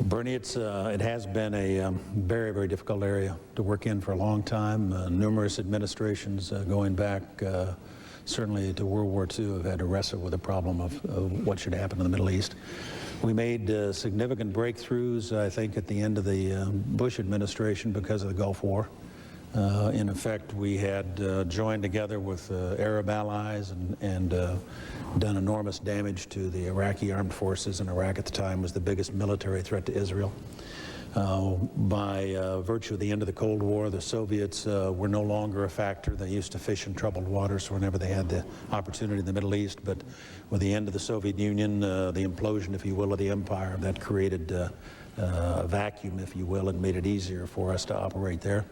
Bernie, it has been a very, very difficult area to work in for a long time. Numerous administrations going back certainly to World War II have had to wrestle with the problem of what should happen in the Middle East. We made significant breakthroughs, I think, at the end of the Bush administration because of the Gulf War. In effect, we had joined together with Arab allies and done enormous damage to the Iraqi armed forces, and Iraq at the time was the biggest military threat to Israel. By virtue of the end of the Cold War, the Soviets were no longer a factor. They used to fish in troubled waters whenever they had the opportunity in the Middle East, but with the end of the Soviet Union, the implosion, if you will, of the empire, that created a vacuum, if you will, and made it easier for us to operate there.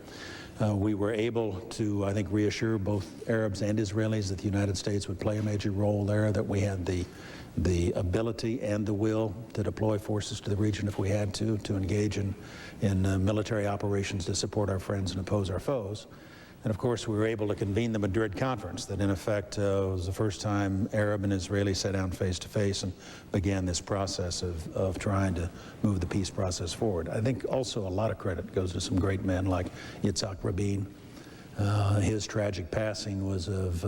We were able to, I think, reassure both Arabs and Israelis that the United States would play a major role there, that we had the ability and the will to deploy forces to the region if we had to engage in military operations to support our friends and oppose our foes. And of course, we were able to convene the Madrid Conference that in effect was the first time Arab and Israeli sat down face to face and began this process of trying to move the peace process forward. I think also a lot of credit goes to some great men like Yitzhak Rabin. His tragic passing was of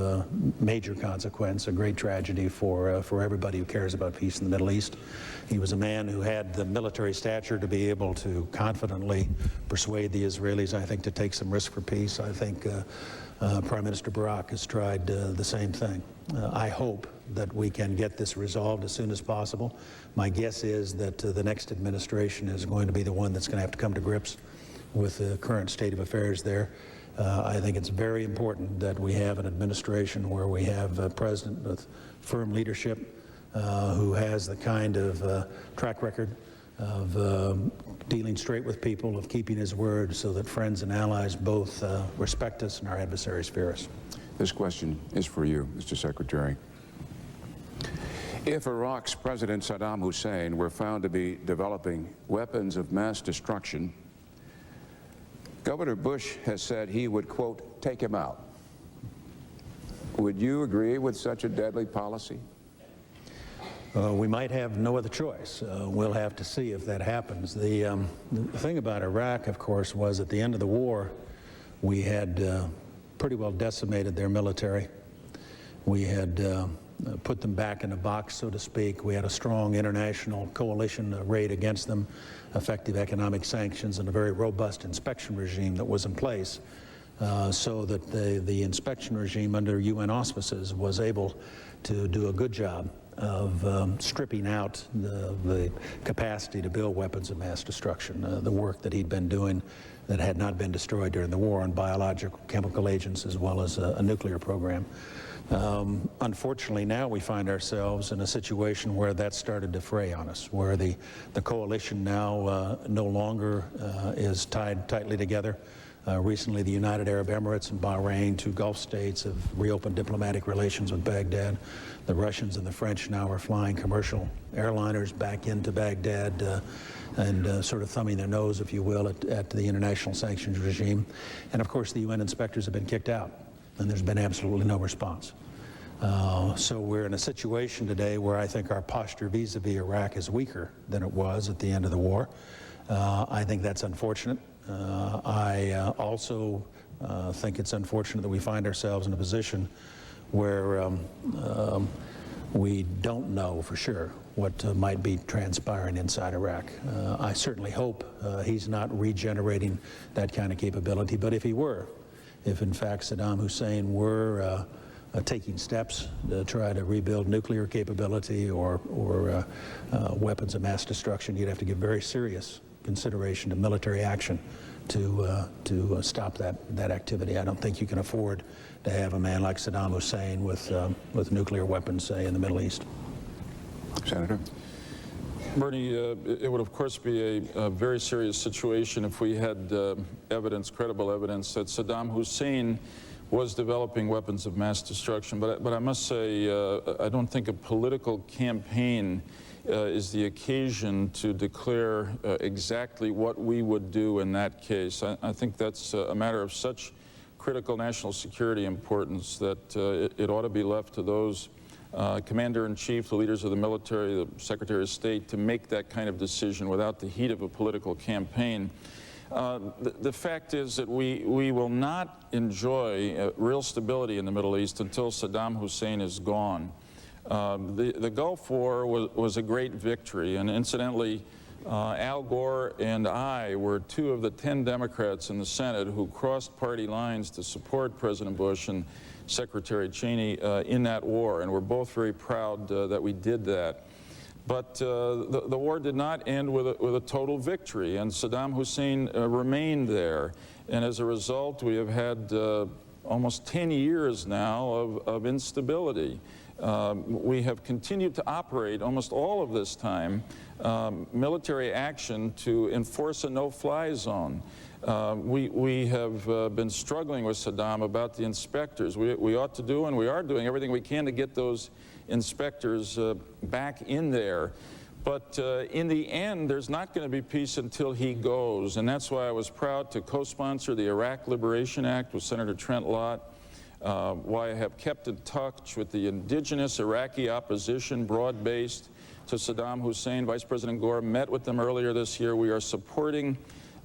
major consequence, a great tragedy for everybody who cares about peace in the Middle East. He was a man who had the military stature to be able to confidently persuade the Israelis, I think, to take some risk for peace. I think Prime Minister Barak has tried the same thing. I hope that we can get this resolved as soon as possible. My guess is that the next administration is going to be the one that's going to have to come to grips with the current state of affairs there. I think it's very important that we have an administration where we have a president with firm leadership who has the kind of track record of dealing straight with people, of keeping his word so that friends and allies both respect us and our adversaries fear us. This question is for you, Mr. Secretary. If Iraq's President Saddam Hussein were found to be developing weapons of mass destruction, Governor Bush has said he would, quote, take him out. Would you agree with such a deadly policy? We might have no other choice. We'll have to see if that happens. The thing about Iraq, of course, was at the end of the war, we had pretty well decimated their military. We had put them back in a box, so to speak. We had a strong international coalition raid against them, effective economic sanctions, and a very robust inspection regime that was in place, so that the inspection regime under UN auspices was able to do a good job of stripping out the capacity to build weapons of mass destruction, the work that he'd been doing that had not been destroyed during the war on biological, chemical agents, as well as a nuclear program. Unfortunately, now we find ourselves in a situation where that started to fray on us, where the coalition now no longer is tied tightly together. Recently, the United Arab Emirates and Bahrain, two Gulf states, have reopened diplomatic relations with Baghdad. The Russians and the French now are flying commercial airliners back into Baghdad and sort of thumbing their nose, if you will, at the international sanctions regime. And of course, the UN inspectors have been kicked out, and there's been absolutely no response. So we're in a situation today where I think our posture vis-a-vis Iraq is weaker than it was at the end of the war. I think that's unfortunate. I also think it's unfortunate that we find ourselves in a position where we don't know for sure what might be transpiring inside Iraq. I certainly hope he's not regenerating that kind of capability, but if he were, if in fact Saddam Hussein were taking steps to try to rebuild nuclear capability or weapons of mass destruction, you'd have to give very serious consideration to military action to stop that activity. I don't think you can afford to have a man like Saddam Hussein with nuclear weapons, say, in the Middle East. Senator? Bernie, it would of course be a very serious situation if we had evidence, credible evidence, that Saddam Hussein was developing weapons of mass destruction. But I must say, I don't think a political campaign is the occasion to declare exactly what we would do in that case. I think that's a matter of such critical national security importance that it ought to be left to those commander-in-chief, the leaders of the military, the Secretary of State, to make that kind of decision without the heat of a political campaign. The fact is that we will not enjoy real stability in the Middle East until Saddam Hussein is gone. The Gulf War was a great victory, and incidentally, Al Gore and I were two of the 10 Democrats in the Senate who crossed party lines to support President Bush and Secretary Cheney in that war, and we're both very proud that we did that. But the war did not end with a total victory, and Saddam Hussein remained there. And as a result, we have had almost 10 years now of instability. We have continued to operate almost all of this time military action to enforce a no-fly zone. We have been struggling with Saddam about the inspectors. We ought to do, and we are doing, everything we can to get those inspectors back in there. But in the end, there's not going to be peace until he goes. And that's why I was proud to co-sponsor the Iraq Liberation Act with Senator Trent Lott, why I have kept in touch with the indigenous Iraqi opposition, broad-based, to Saddam Hussein. Vice President Gore met with them earlier this year. We are supporting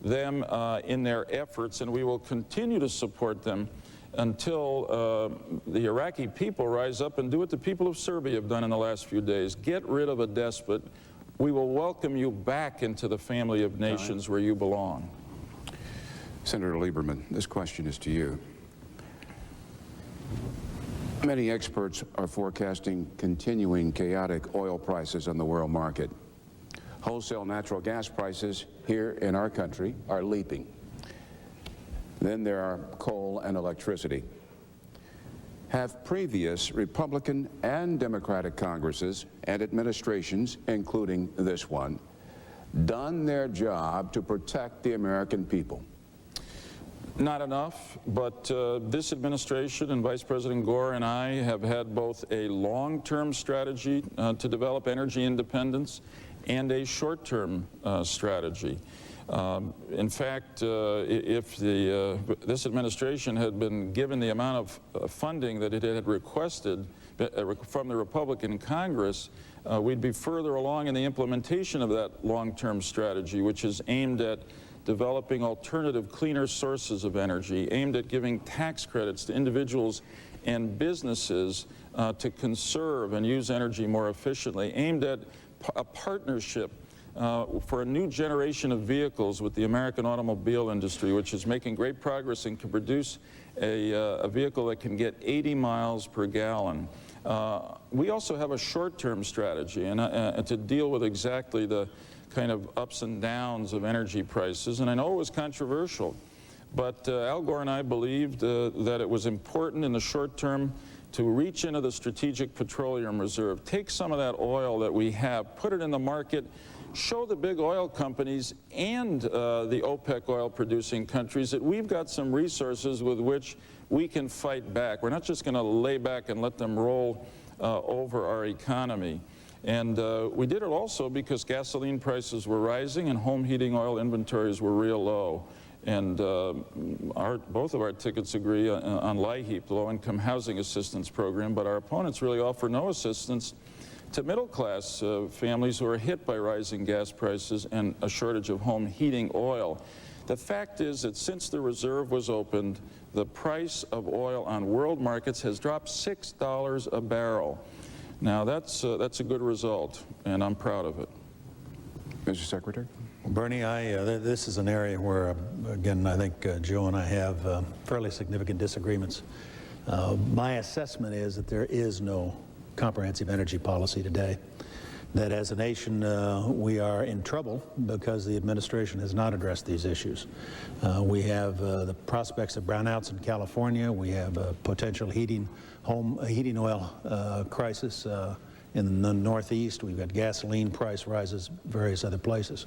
them in their efforts, and we will continue to support them until the Iraqi people rise up and do what the people of Serbia have done in the last few days. Get rid of a despot. We will welcome you back into the family of nations where you belong. Senator Lieberman, this question is to you. Many experts are forecasting continuing chaotic oil prices on the world market. Wholesale natural gas prices here in our country are leaping. Then there are coal and electricity. Have previous Republican and Democratic Congresses and administrations, including this one, done their job to protect the American people? Not enough, but this administration and Vice President Gore and I have had both a long-term strategy to develop energy independence and a short-term strategy. In fact, if this administration had been given the amount of funding that it had requested from the Republican Congress, we'd be further along in the implementation of that long-term strategy, which is aimed at developing alternative, cleaner sources of energy, aimed at giving tax credits to individuals and businesses to conserve and use energy more efficiently, aimed at a partnership for a new generation of vehicles with the American automobile industry, which is making great progress and can produce a vehicle that can get 80 miles per gallon. We also have a short-term strategy and to deal with exactly the kind of ups and downs of energy prices. And I know it was controversial, but Al Gore and I believed that it was important in the short term to reach into the Strategic Petroleum Reserve, take some of that oil that we have, put it in the market, show the big oil companies and the OPEC oil-producing countries that we've got some resources with which we can fight back. We're not just going to lay back and let them roll over our economy. And we did it also because gasoline prices were rising and home heating oil inventories were real low. And both of our tickets agree on LIHEAP, the Low-Income Housing Assistance Program, but our opponents really offer no assistance to middle-class families who are hit by rising gas prices and a shortage of home heating oil. The fact is that since the reserve was opened, the price of oil on world markets has dropped $6 a barrel. Now, that's a good result, and I'm proud of it. Mr. Secretary? Well, Bernie, this is an area where, again, I think Joe and I have fairly significant disagreements. My assessment is that there is no comprehensive energy policy today, that as a nation we are in trouble because the administration has not addressed these issues. We have the prospects of brownouts in California. We have a potential heating oil crisis in the Northeast. We've got gasoline price rises, various other places.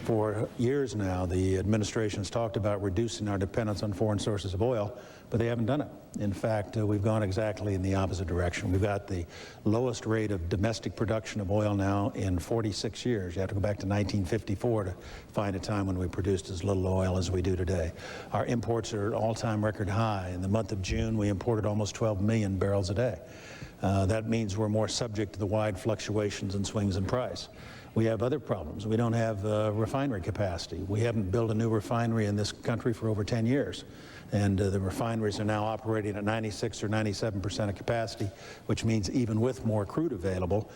For years now, the administration has talked about reducing our dependence on foreign sources of oil, but they haven't done it. In fact, we've gone exactly in the opposite direction. We've got the lowest rate of domestic production of oil now in 46 years. You have to go back to 1954 to find a time when we produced as little oil as we do today. Our imports are at all-time record high. In the month of June, we imported almost 12 million barrels a day. That means we're more subject to the wide fluctuations and swings in price. We have other problems. We don't have refinery capacity. We haven't built a new refinery in this country for over 10 years. And the refineries are now operating at 96 or 97% of capacity, which means even with more crude available,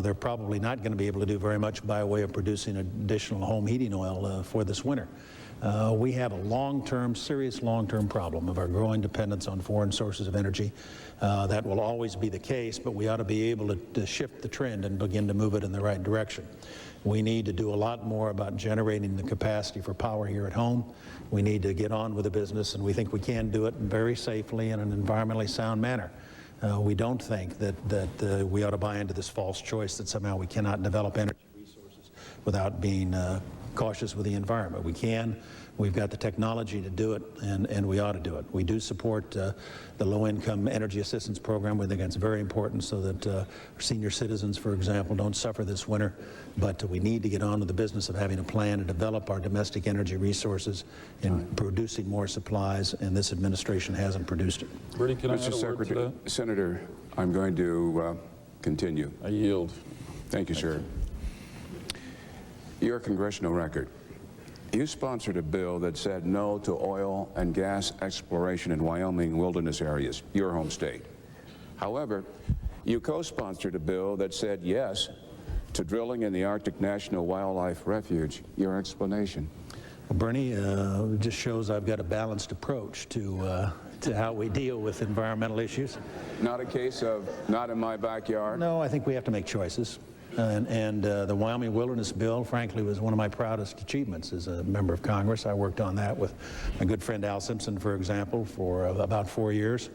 they're probably not going to be able to do very much by way of producing additional home heating oil for this winter. We have a serious long-term problem of our growing dependence on foreign sources of energy. That will always be the case, but we ought to be able to shift the trend and begin to move it in the right direction. We need to do a lot more about generating the capacity for power here at home. We need to get on with the business, and we think we can do it very safely in an environmentally sound manner. We don't think that we ought to buy into this false choice that somehow we cannot develop energy resources without being cautious with the environment. We can. We've got the technology to do it, and we ought to do it. We do support the Low-Income Energy Assistance Program. We think that's very important so that senior citizens, for example, don't suffer this winter. But we need to get on with the business of having a plan to develop our domestic energy resources and producing more supplies, and this administration hasn't produced it. Bernie, can I add a word to that? Senator, I'm going to continue. I yield. Thank you, sir. Your congressional record. You sponsored a bill that said no to oil and gas exploration in Wyoming wilderness areas, your home state. However, you co-sponsored a bill that said yes to drilling in the Arctic National Wildlife Refuge. Your explanation? Well, Bernie, it just shows I've got a balanced approach to how we deal with environmental issues. Not a case of not in my backyard? No, I think we have to make choices. And the Wyoming Wilderness Bill, frankly, was one of my proudest achievements as a member of Congress. I worked on that with my good friend Al Simpson, for example, for about 4 years.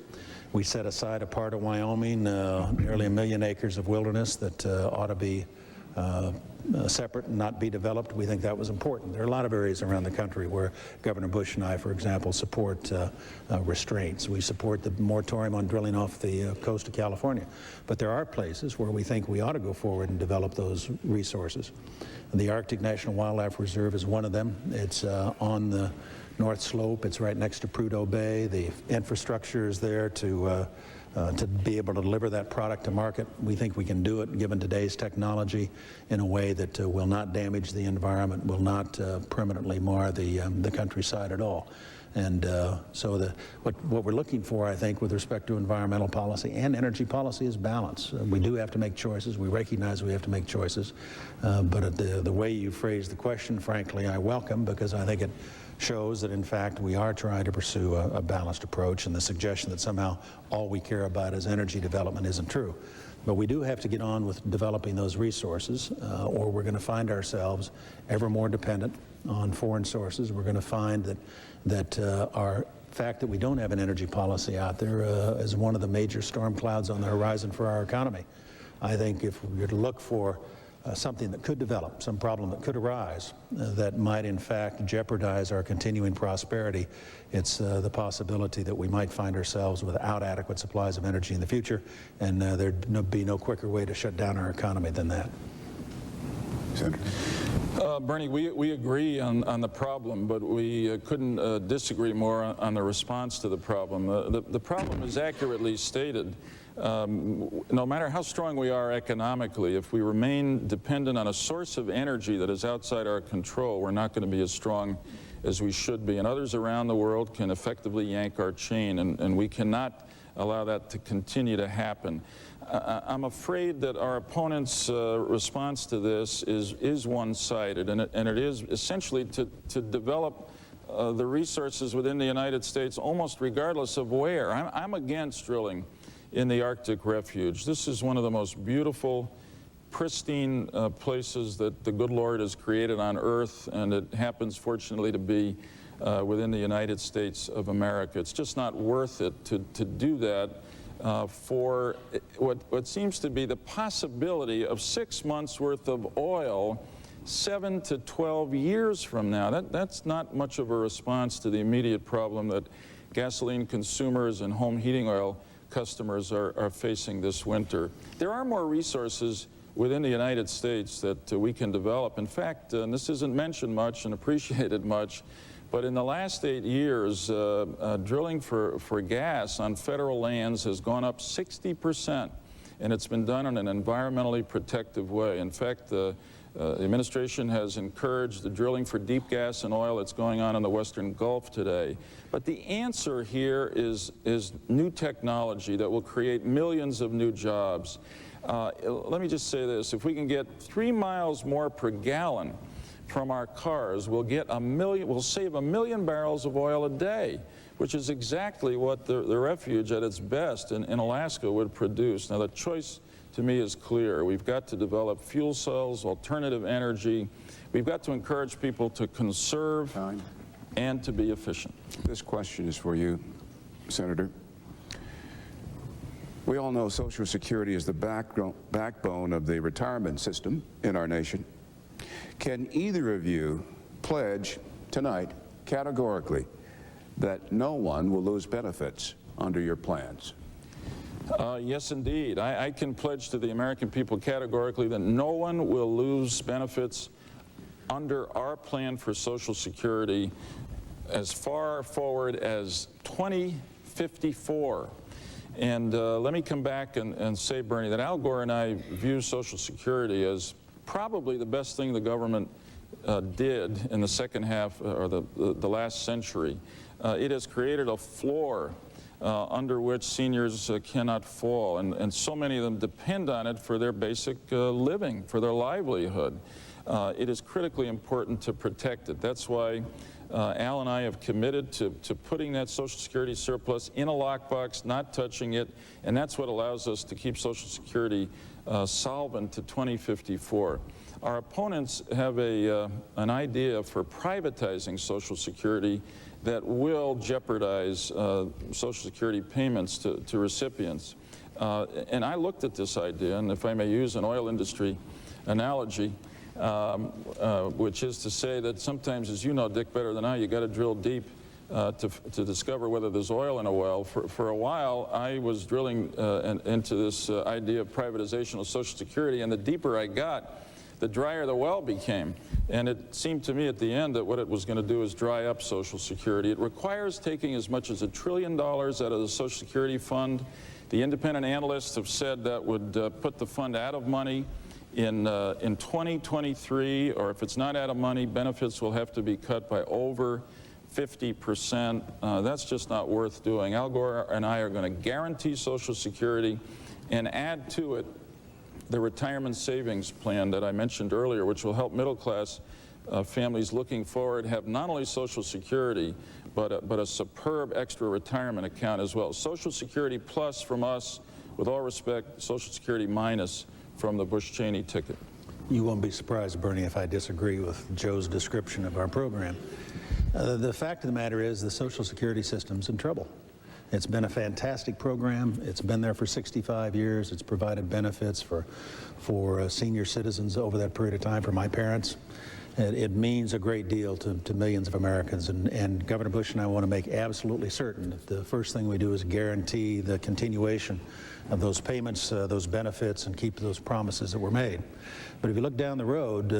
We set aside a part of Wyoming, nearly 1 million acres of wilderness that ought to be separate and not be developed. We think that was important. There are a lot of areas around the country where Governor Bush and I, for example, support restraints. We support the moratorium on drilling off the coast of California. But there are places where we think we ought to go forward and develop those resources. The Arctic National Wildlife Reserve is one of them. It's on the North Slope. It's right next to Prudhoe Bay. The infrastructure is there to be able to deliver that product to market. We think we can do it, given today's technology, in a way that will not damage the environment, will not permanently mar the countryside at all. And so what we're looking for, I think, with respect to environmental policy and energy policy is balance. We do have to make choices. We recognize we have to make choices. But the way you phrase the question, frankly, I welcome, because I think it shows that, in fact, we are trying to pursue a balanced approach, and the suggestion that somehow all we care about is energy development isn't true. But we do have to get on with developing those resources, or we're going to find ourselves ever more dependent on foreign sources. We're going to find that our fact that we don't have an energy policy out there is one of the major storm clouds on the horizon for our economy. I think if we were to look for something that could develop, some problem that could arise that might in fact jeopardize our continuing prosperity, it's the possibility that we might find ourselves without adequate supplies of energy in the future, and there'd be no quicker way to shut down our economy than that. Bernie, we agree on the problem, but we couldn't disagree more on the response to the problem. The problem is accurately stated. No matter how strong we are economically, if we remain dependent on a source of energy that is outside our control, we're not going to be as strong as we should be. And others around the world can effectively yank our chain, and we cannot allow that to continue to happen. I'm afraid that our opponent's response to this is one-sided, and it is essentially to develop the resources within the United States almost regardless of where. I'm against drilling in the Arctic Refuge. This is one of the most beautiful, pristine places that the good Lord has created on Earth, and it happens, fortunately, to be within the United States of America. It's just not worth it to do that for what seems to be the possibility of 6 months worth of oil 7 to 12 years from now. That's not much of a response to the immediate problem that gasoline consumers and home heating oil customers are facing this winter. There are more resources within the United States that we can develop. In fact, and this isn't mentioned much and appreciated much, but in the last 8 years, drilling for gas on federal lands has gone up 60%, and it's been done in an environmentally protective way. In fact, the administration has encouraged the drilling for deep gas and oil that's going on in the Western Gulf today. But the answer here is new technology that will create millions of new jobs. Let me just say this: if we can get 3 miles more per gallon from our cars, we'll save 1 million barrels of oil a day, which is exactly what the refuge at its best in Alaska would produce. Now, the choice to me is clear. We've got to develop fuel cells, alternative energy. We've got to encourage people to conserve and to be efficient. This question is for you, Senator. We all know Social Security is the backbone of the retirement system in our nation. Can either of you pledge tonight, categorically, that no one will lose benefits under your plans? Yes, indeed. I can pledge to the American people categorically that no one will lose benefits under our plan for Social Security as far forward as 2054. And let me come back and say, Bernie, that Al Gore and I view Social Security as probably the best thing the government did in the second half, or the last century. It has created a floor under which seniors cannot fall, and so many of them depend on it for their basic living, for their livelihood. It is critically important to protect it. That's why Al and I have committed to putting that Social Security surplus in a lockbox, not touching it, and that's what allows us to keep Social Security solvent to 2054. Our opponents have an idea for privatizing Social Security that will jeopardize Social Security payments to recipients. And I looked at this idea, and if I may use an oil industry analogy, which is to say that sometimes, as you know, Dick, better than I, you got to drill deep to discover whether there's oil in a well. For a while, I was drilling into this idea of privatization of Social Security, and the deeper I got, the drier the well became. And it seemed to me at the end that what it was going to do is dry up Social Security. It requires taking as much as $1 trillion out of the Social Security fund. The independent analysts have said that would put the fund out of money in 2023, or if it's not out of money, benefits will have to be cut by over 50%. That's just not worth doing. Al Gore and I are going to guarantee Social Security and add to it the retirement savings plan that I mentioned earlier, which will help middle-class families looking forward have not only Social Security, but a superb extra retirement account as well. Social Security plus from us, with all respect, Social Security minus from the Bush-Cheney ticket. You won't be surprised, Bernie, if I disagree with Joe's description of our program. The fact of the matter is the Social Security system's in trouble. It's been a fantastic program. It's been there for 65 years. It's provided benefits for senior citizens over that period of time, for my parents. It means a great deal to millions of Americans, and Governor Bush and I want to make absolutely certain that the first thing we do is guarantee the continuation of those payments, those benefits, and keep those promises that were made. But if you look down the road,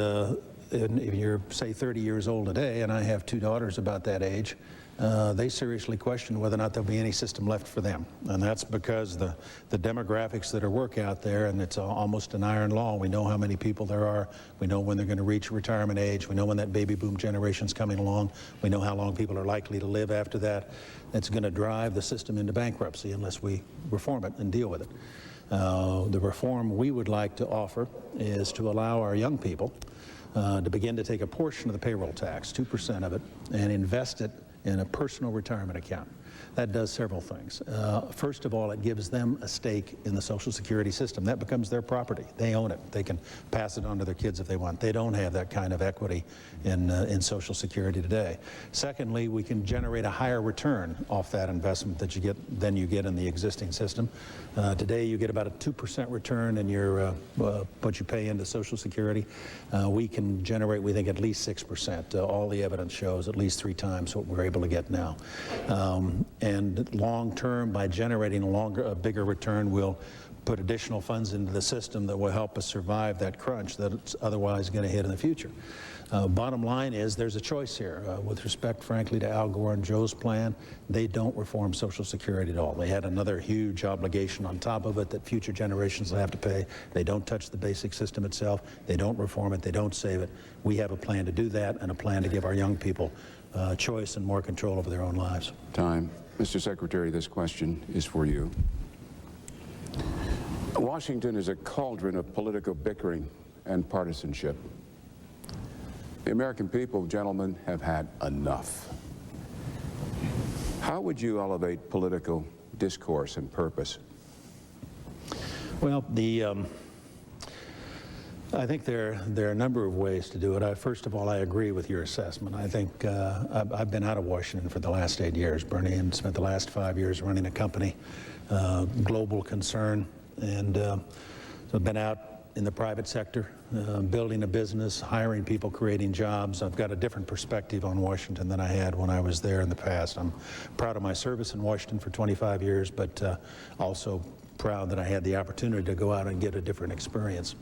if you're, say, 30 years old today, and I have two daughters about that age, they seriously question whether or not there'll be any system left for them. And that's because the demographics that are work out there, and it's almost an iron law. We know how many people there are. We know when they're going to reach retirement age. We know when that baby boom generation's coming along. We know how long people are likely to live after that. It's going to drive the system into bankruptcy unless we reform it and deal with it. The reform we would like to offer is to allow our young people to begin to take a portion of the payroll tax, 2% of it, and invest it in a personal retirement account. That does several things. First of all, it gives them a stake in the Social Security system. That becomes their property. They own it. They can pass it on to their kids if they want. They don't have that kind of equity in Social Security today. Secondly, we can generate a higher return off that investment that you get than you get in the existing system. Today, you get about a 2% return in your what you pay into Social Security. We can generate, we think, at least 6%. All the evidence shows at least 3 times what we're able to get now. And long term, by generating a bigger return, we'll put additional funds into the system that will help us survive that crunch that's otherwise going to hit in the future. Bottom line is there's a choice here. With respect, frankly, to Al Gore and Joe's plan, they don't reform Social Security at all. They had another huge obligation on top of it that future generations will have to pay. They don't touch the basic system itself. They don't reform it. They don't save it. We have a plan to do that and a plan to give our young people choice and more control over their own lives. Time. Mr. Secretary, this question is for you. Washington is a cauldron of political bickering and partisanship. The American people, gentlemen, have had enough. How would you elevate political discourse and purpose? Well, I think there are a number of ways to do it. First of all, I agree with your assessment. I think I've been out of Washington for the last 8 years, Bernie, and spent the last 5 years running a company, global concern, and so I've been out in the private sector, building a business, hiring people, creating jobs. I've got a different perspective on Washington than I had when I was there in the past. I'm proud of my service in Washington for 25 years, but also proud that I had the opportunity to go out and get a different experience.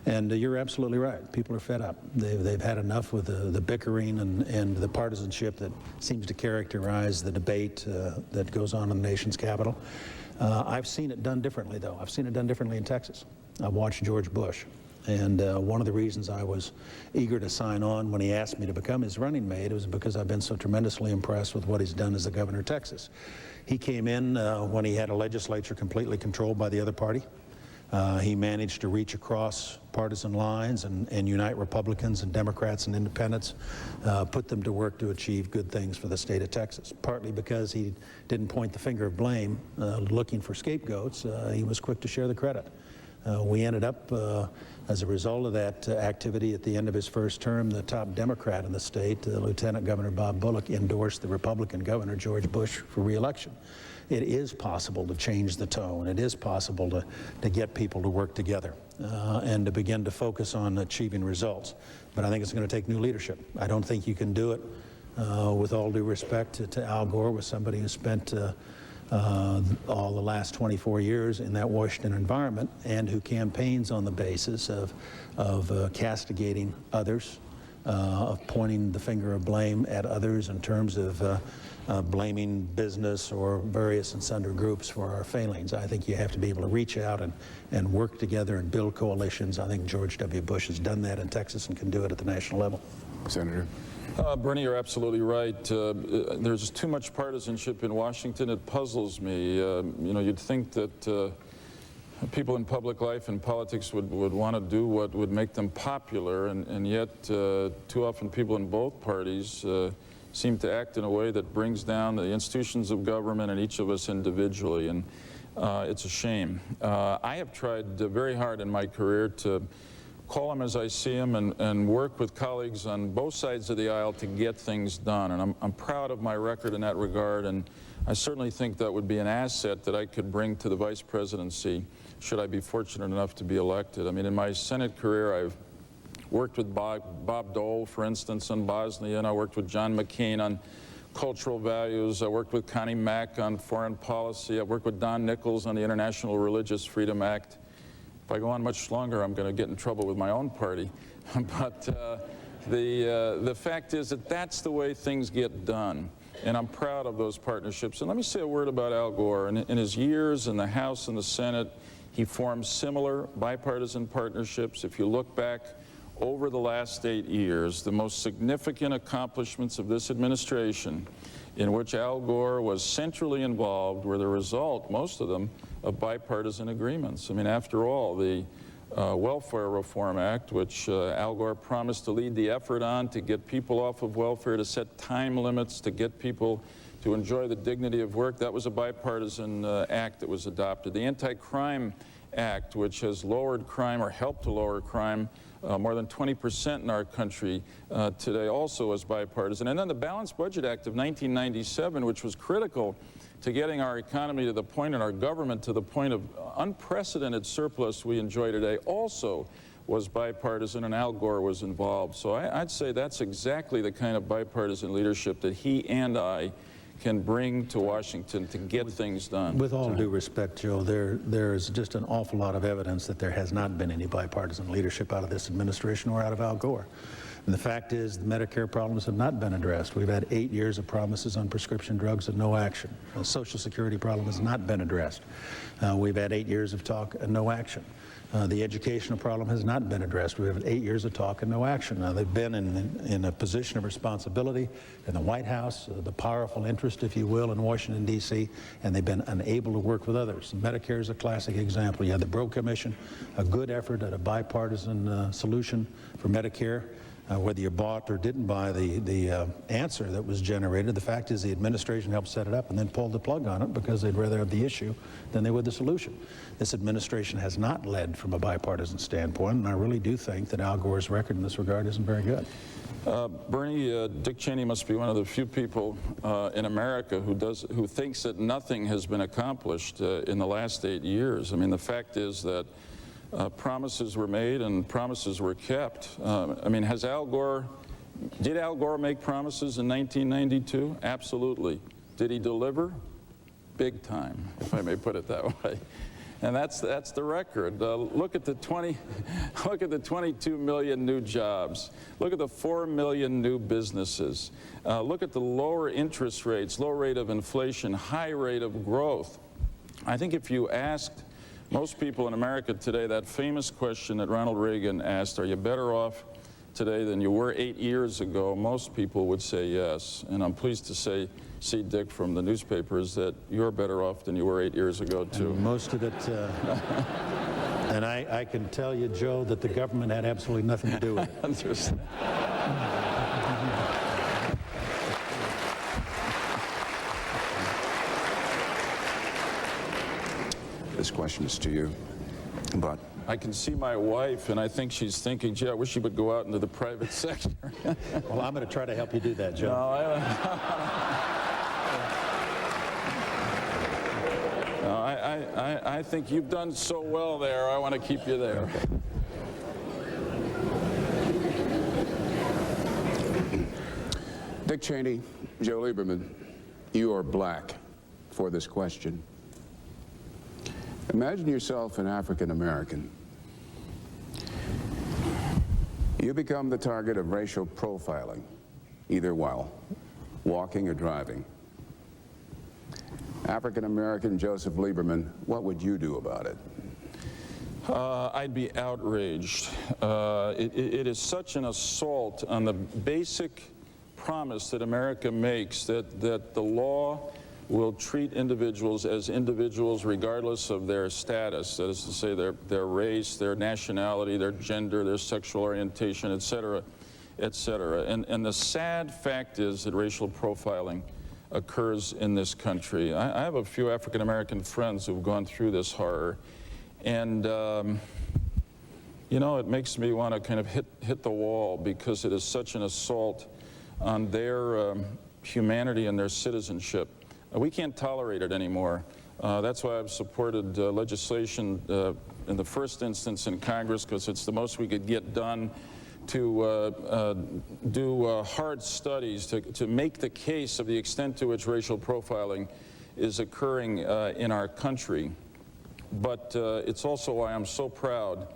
And you're absolutely right. People are fed up. They've had enough with the bickering and the partisanship that seems to characterize the debate that goes on in the nation's capital. I've seen it done differently, though. I've seen it done differently in Texas. I've watched George Bush. And one of the reasons I was eager to sign on when he asked me to become his running mate was because I've been so tremendously impressed with what he's done as the governor of Texas. He came in when he had a legislature completely controlled by the other party. He managed to reach across partisan lines and unite Republicans and Democrats and independents, put them to work to achieve good things for the state of Texas. Partly because he didn't point the finger of blame looking for scapegoats, he was quick to share the credit. We ended up, as a result of that activity at the end of his first term, the top Democrat in the state, Lieutenant Governor Bob Bullock, endorsed the Republican Governor George Bush for re-election. It is possible to change the tone. It is possible to get people to work together and to begin to focus on achieving results. But I think it's going to take new leadership. I don't think you can do it, with all due respect to Al Gore, with somebody who spent all the last 24 years in that Washington environment and who campaigns on the basis of castigating others, of pointing the finger of blame at others in terms of blaming business or various and sundry groups for our failings. I think you have to be able to reach out and work together and build coalitions. I think George W. Bush has done that in Texas and can do it at the national level. Senator. Bernie, you're absolutely right. There's too much partisanship in Washington. It puzzles me. You'd think that people in public life and politics would want to do what would make them popular, and yet too often people in both parties seem to act in a way that brings down the institutions of government and each of us individually, and it's a shame. I have tried very hard in my career to call them as I see them and work with colleagues on both sides of the aisle to get things done, and I'm proud of my record in that regard, and I certainly think that would be an asset that I could bring to the vice presidency should I be fortunate enough to be elected. I mean, in my Senate career, I've worked with Bob Dole, for instance, on Bosnia, and I worked with John McCain on cultural values. I worked with Connie Mack on foreign policy. I worked with Don Nichols on the International Religious Freedom Act. If I go on much longer, I'm going to get in trouble with my own party. But the fact is that that's the way things get done, and I'm proud of those partnerships. And let me say a word about Al Gore. In his years in the House and the Senate, he formed similar bipartisan partnerships. If you look back over the last 8 years, the most significant accomplishments of this administration in which Al Gore was centrally involved were the result, most of them, of bipartisan agreements. I mean, after all, the Welfare Reform Act, which Al Gore promised to lead the effort on to get people off of welfare, to set time limits, to get people to enjoy the dignity of work, that was a bipartisan act that was adopted. The Anti-Crime Act, which has lowered crime or helped to lower crime more than 20% in our country today, also was bipartisan. And then the Balanced Budget Act of 1997, which was critical to getting our economy to the point and our government to the point of unprecedented surplus we enjoy today, also was bipartisan, and Al Gore was involved. So I'd say that's exactly the kind of bipartisan leadership that he and I can bring to Washington to get things done. With all due respect, Joe, there is just an awful lot of evidence that there has not been any bipartisan leadership out of this administration or out of Al Gore. And the fact is, the Medicare problems have not been addressed. We've had 8 years of promises on prescription drugs and no action. The Social Security problem has not been addressed. We've had 8 years of talk and no action. The educational problem has not been addressed. We have 8 years of talk and no action. Now, they've been in a position of responsibility in the White House, the powerful interest, if you will, in Washington, D.C., and they've been unable to work with others. Medicare is a classic example. You had the Broke Commission, a good effort at a bipartisan solution for Medicare. Whether you bought or didn't buy the answer that was generated, the fact is the administration helped set it up and then pulled the plug on it because they'd rather have the issue than they would the solution. This administration has not led from a bipartisan standpoint, and I really do think that Al Gore's record in this regard isn't very good. Bernie, Dick Cheney must be one of the few people in America who thinks that nothing has been accomplished in the last 8 years. I mean, the fact is that promises were made and promises were kept. I mean, did Al Gore make promises in 1992? Absolutely. Did he deliver? Big time, if I may put it that way. And that's the record. Look at the 22 million new jobs. Look at the 4 million new businesses. Look at the lower interest rates, low rate of inflation, high rate of growth. I think if you asked most people in America today that famous question that Ronald Reagan asked, are you better off today than you were 8 years ago, most people would say yes. And I'm pleased to see, Dick, from the newspapers that you're better off than you were 8 years ago, too. And most of it, and I can tell you, Joe, that the government had absolutely nothing to do with it. This question is to you. But I can see my wife, and I think she's thinking, gee, I wish she would go out into the private sector. Well, I'm going to try to help you do that, Joe. No, I think you've done so well there. I want to keep you there. Okay. Dick Cheney, Joe Lieberman, you are black for this question. Imagine yourself an African American. You become the target of racial profiling, either while walking or driving. African American Joseph Lieberman, what would you do about it? I'd be outraged. It is such an assault on the basic promise that America makes that the law will treat individuals as individuals regardless of their status, that is to say their race, their nationality, their gender, their sexual orientation, et cetera, et cetera. And the sad fact is that racial profiling occurs in this country. I have a few African American friends who've gone through this horror, and you know, it makes me want to kind of hit the wall because it is such an assault on their humanity and their citizenship. We can't tolerate it anymore. That's why I've supported legislation in the first instance in Congress, because it's the most we could get done to do hard studies to make the case of the extent to which racial profiling is occurring in our country. But it's also why I'm so proud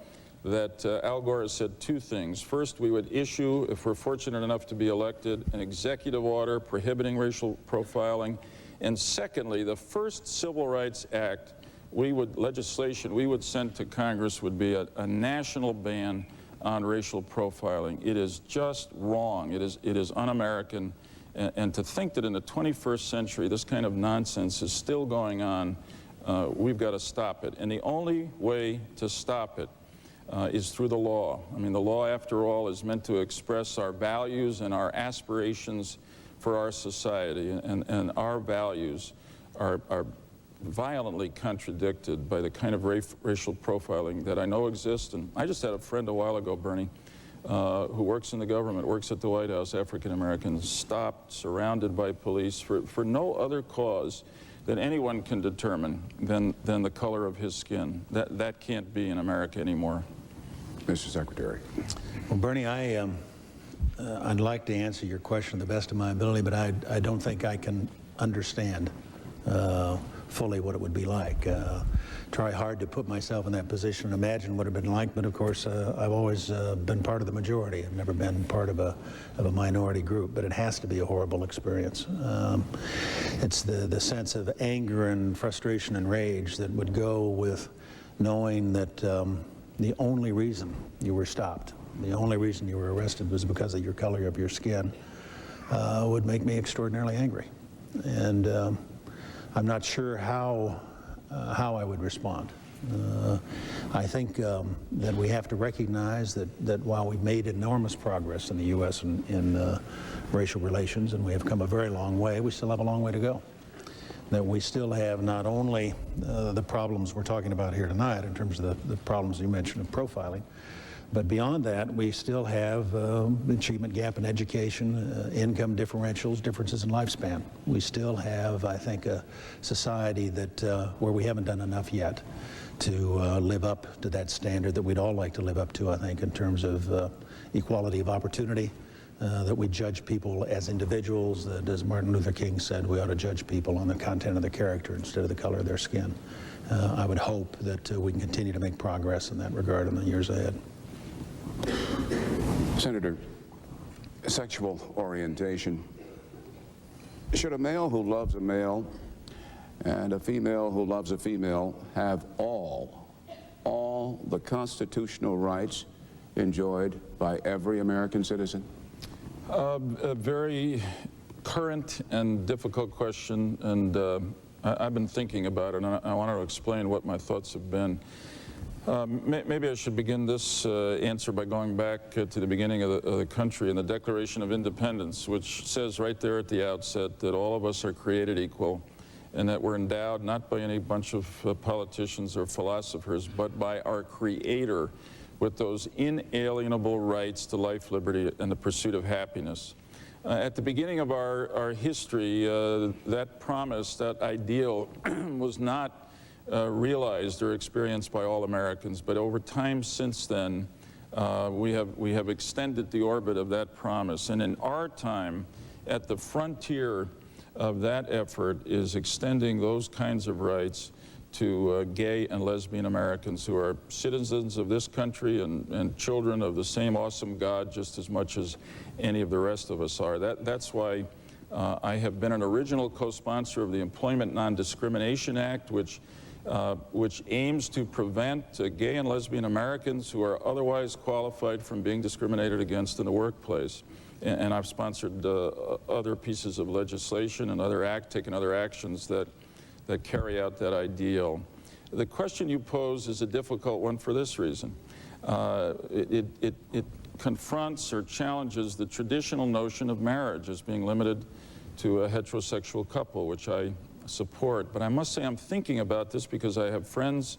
that Al Gore has said two things. First, we would issue, if we're fortunate enough to be elected, an executive order prohibiting racial profiling. And secondly, the first Civil Rights Act legislation we would send to Congress would be a national ban on racial profiling. It is just wrong. It is un-American. And to think that in the 21st century this kind of nonsense is still going on, we've got to stop it. And the only way to stop it is through the law. I mean, the law, after all, is meant to express our values and our aspirations for our society, and our values are violently contradicted by the kind of racial profiling that I know exists. And I just had a friend a while ago, Bernie, who works in the government, works at the White House, African Americans, stopped, surrounded by police for no other cause that anyone can determine than the color of his skin. That can't be in America anymore. Mr. Secretary. Well, Bernie, I'd like to answer your question to the best of my ability, but I don't think I can understand fully what it would be like. Try hard to put myself in that position and imagine what it would have been like, but of course I've always been part of the majority. I've never been part of a minority group, but it has to be a horrible experience. It's the sense of anger and frustration and rage that would go with knowing that the only reason you were stopped, the only reason you were arrested was because of your color of your skin, would make me extraordinarily angry. And I'm not sure how I would respond. I think that we have to recognize that while we've made enormous progress in the U.S. in racial relations, and we have come a very long way, we still have a long way to go. That we still have not only the problems we're talking about here tonight in terms of the problems you mentioned of profiling, but beyond that, we still have achievement gap in education, income differentials, differences in lifespan. We still have, I think, a society that where we haven't done enough yet to live up to that standard that we'd all like to live up to, I think, in terms of equality of opportunity, that we judge people as individuals, that, as Martin Luther King said, we ought to judge people on the content of their character instead of the color of their skin. I would hope that we can continue to make progress in that regard in the years ahead. Senator, sexual orientation. Should a male who loves a male and a female who loves a female have all the constitutional rights enjoyed by every American citizen? A very current and difficult question, and I've been thinking about it, and I want to explain what my thoughts have been. Maybe I should begin this answer by going back to the beginning of the country and the Declaration of Independence, which says right there at the outset that all of us are created equal and that we're endowed not by any bunch of politicians or philosophers, but by our Creator with those inalienable rights to life, liberty, and the pursuit of happiness. At the beginning of our history, that promise, that ideal, was not realized or experienced by all Americans, but over time since then, we have extended the orbit of that promise. And in our time, at the frontier of that effort is extending those kinds of rights to gay and lesbian Americans who are citizens of this country and children of the same awesome God just as much as any of the rest of us are. That's why I have been an original co-sponsor of the Employment Non-Discrimination Act, which aims to prevent gay and lesbian Americans who are otherwise qualified from being discriminated against in the workplace. And I've sponsored other pieces of legislation and taken other actions that carry out that ideal. The question you pose is a difficult one for this reason. It confronts or challenges the traditional notion of marriage as being limited to a heterosexual couple, which I support. But I must say I'm thinking about this because I have friends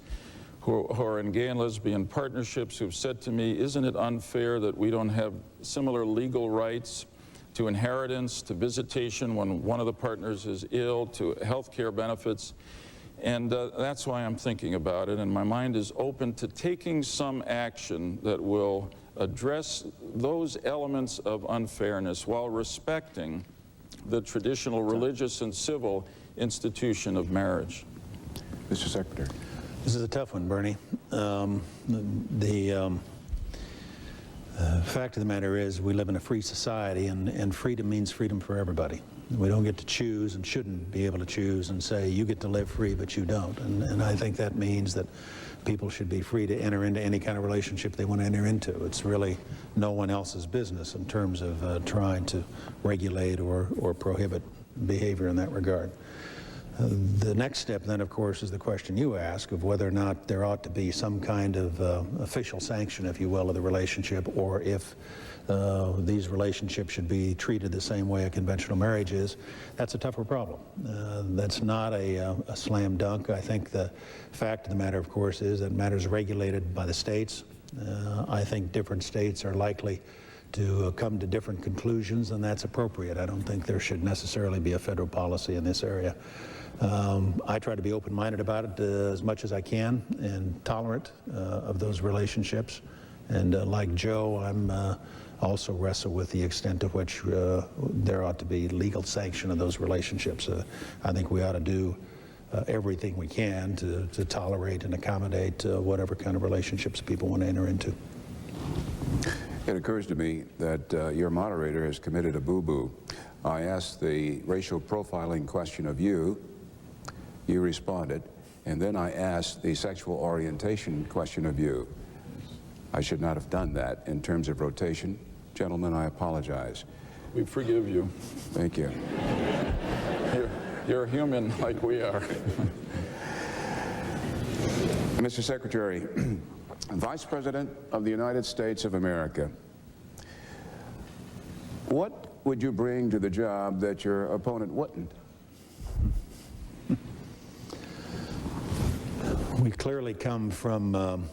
who are in gay and lesbian partnerships who've said to me, isn't it unfair that we don't have similar legal rights to inheritance, to visitation when one of the partners is ill, to health care benefits? And that's why I'm thinking about it, and my mind is open to taking some action that will address those elements of unfairness while respecting the traditional religious and civil institution of marriage. Mr. Secretary. This is a tough one, Bernie. The fact of the matter is we live in a free society, and freedom means freedom for everybody. We don't get to choose and shouldn't be able to choose and say, you get to live free, but you don't. And I think that means that people should be free to enter into any kind of relationship they want to enter into. It's really no one else's business in terms of trying to regulate or prohibit behavior in that regard. The next step then, of course, is the question you ask of whether or not there ought to be some kind of official sanction, if you will, of the relationship, or if these relationships should be treated the same way a conventional marriage is. That's a tougher problem. That's not a slam dunk. I think the fact of the matter, of course, is that matters are regulated by the states. I think different states are likely to come to different conclusions, and that's appropriate. I don't think there should necessarily be a federal policy in this area. I try to be open-minded about it as much as I can and tolerant of those relationships. And like Joe, I'm also wrestle with the extent to which there ought to be legal sanction of those relationships. I think we ought to do everything we can to tolerate and accommodate whatever kind of relationships people want to enter into. It occurs to me that your moderator has committed a boo-boo. I asked the racial profiling question of you. You responded. And then I asked the sexual orientation question of you. I should not have done that in terms of rotation. Gentlemen, I apologize. We forgive you. Thank you. You're human like we are. Mr. Secretary, Vice President of the United States of America, what would you bring to the job that your opponent wouldn't? We clearly come from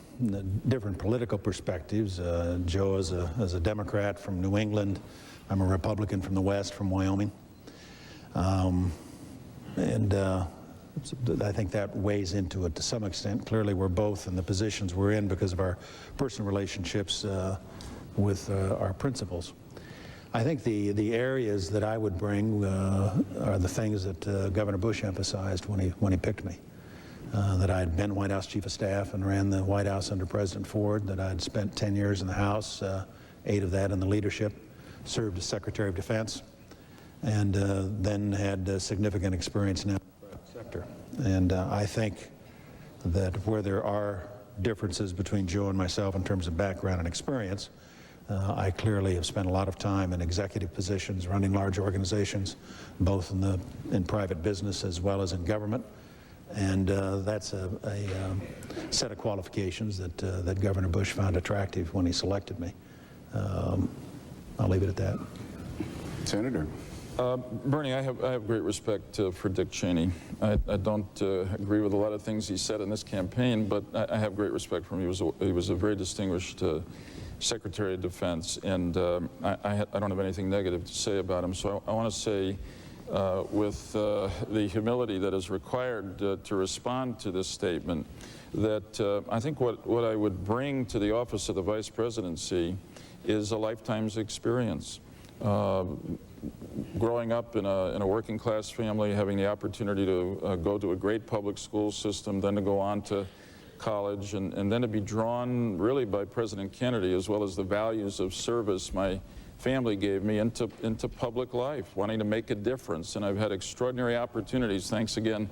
different political perspectives. Joe is a Democrat from New England. I'm a Republican from the West, from Wyoming. I think that weighs into it to some extent. Clearly, we're both in the positions we're in because of our personal relationships with our principals. I think the areas that I would bring are the things that Governor Bush emphasized when he picked me. That I had been White House Chief of Staff and ran the White House under President Ford, that I had spent 10 years in the House, 8 of that in the leadership, served as Secretary of Defense, and then had significant experience in the private sector. And I think that where there are differences between Joe and myself in terms of background and experience, I clearly have spent a lot of time in executive positions, running large organizations, both in private business as well as in government. And that's a set of qualifications that Governor Bush found attractive when he selected me. I'll leave it at that. Senator. Bernie, I have great respect for Dick Cheney. I don't agree with a lot of things he said in this campaign, but I have great respect for him. He was a very distinguished Secretary of Defense, and I don't have anything negative to say about him. So I want to say, with the humility that is required to respond to this statement, that I think what I would bring to the office of the Vice Presidency is a lifetime's experience. Growing up in a working class family, having the opportunity to go to a great public school system, then to go on to college, and then to be drawn really by President Kennedy, as well as the values of service my family gave me into public life, wanting to make a difference. And I've had extraordinary opportunities, thanks again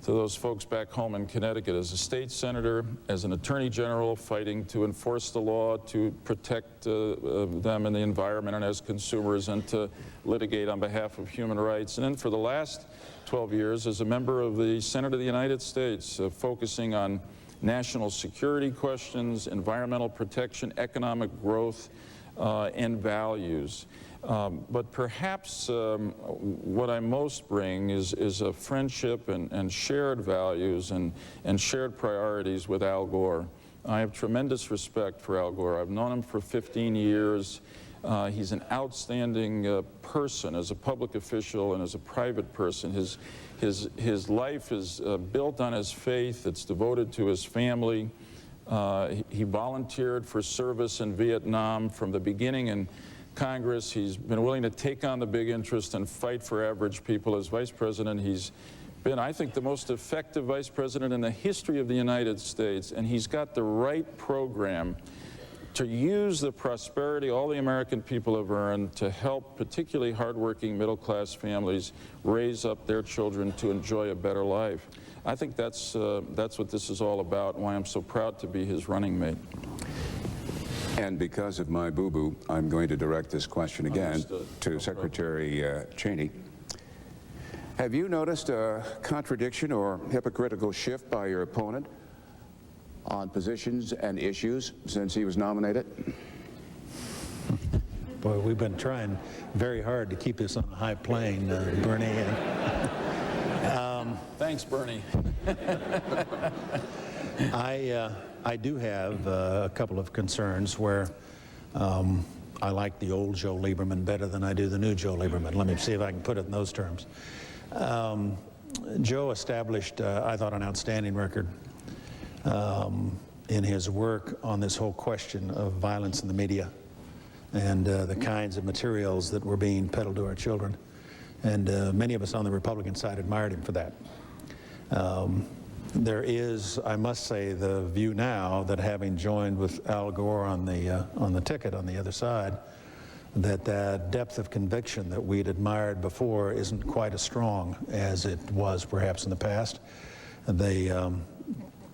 to those folks back home in Connecticut, as a state senator, as an attorney general, fighting to enforce the law, to protect them and the environment, and as consumers, and to litigate on behalf of human rights. And then for the last 12 years as a member of the Senate of the United States, focusing on national security questions, environmental protection, economic growth, and values. But perhaps what I most bring is a friendship and shared values and shared priorities with Al Gore. I have tremendous respect for Al Gore. I've known him for 15 years. He's an outstanding person as a public official and as a private person. His life is built on his faith. It's devoted to his family. He volunteered for service in Vietnam from the beginning in Congress. He's been willing to take on the big interest and fight for average people. As Vice President, he's been, I think, the most effective Vice President in the history of the United States, and he's got the right program to use the prosperity all the American people have earned to help particularly hardworking middle-class families raise up their children to enjoy a better life. I think that's what this is all about, and why I'm so proud to be his running mate. And because of my boo-boo, I'm going to direct this question again to Secretary Cheney. Have you noticed a contradiction or hypocritical shift by your opponent on positions and issues since he was nominated? Boy, we've been trying very hard to keep this on a high plane, Bernie. Thanks, Bernie. I do have a couple of concerns where I like the old Joe Lieberman better than I do the new Joe Lieberman. Let me see if I can put it in those terms. Joe established, I thought, an outstanding record in his work on this whole question of violence in the media and the kinds of materials that were being peddled to our children. And many of us on the Republican side admired him for that. There is, I must say, the view now that, having joined with Al Gore on the ticket on the other side, that that depth of conviction that we'd admired before isn't quite as strong as it was perhaps in the past. The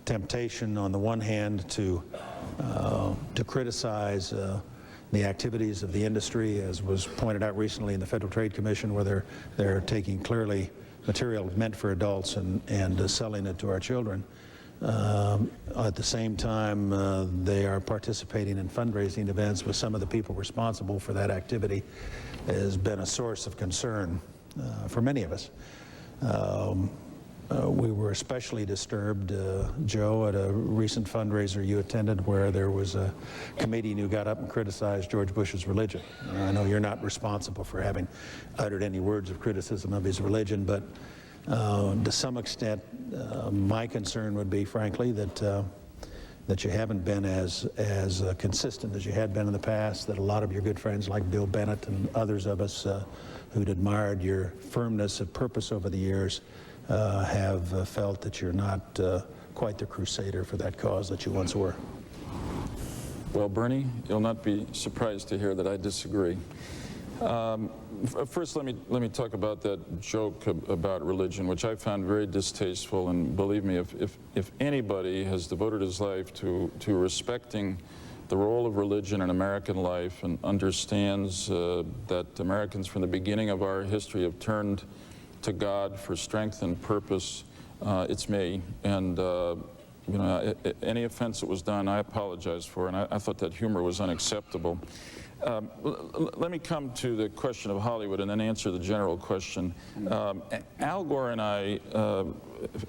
temptation, on the one hand, to criticize the activities of the industry, as was pointed out recently in the Federal Trade Commission, where they're taking clearly material meant for adults and selling it to our children. At the same time, they are participating in fundraising events with some of the people responsible for that activity. Has been a source of concern for many of us. We were especially disturbed, Joe, at a recent fundraiser you attended where there was a comedian who got up and criticized George Bush's religion. I know you're not responsible for having uttered any words of criticism of his religion, but to some extent, my concern would be, frankly, that you haven't been as consistent as you had been in the past, that a lot of your good friends like Bill Bennett and others of us who'd admired your firmness of purpose over the years have felt that you're not quite the crusader for that cause that you once were. Well, Bernie, you'll not be surprised to hear that I disagree. First, let me talk about that joke about religion, which I found very distasteful. And believe me, if anybody has devoted his life to respecting the role of religion in American life and understands that Americans from the beginning of our history have turned to God for strength and purpose, it's me. And you know, any offense that was done, I apologize for, and I thought that humor was unacceptable. Let me come to the question of Hollywood and then answer the general question. Al Gore and I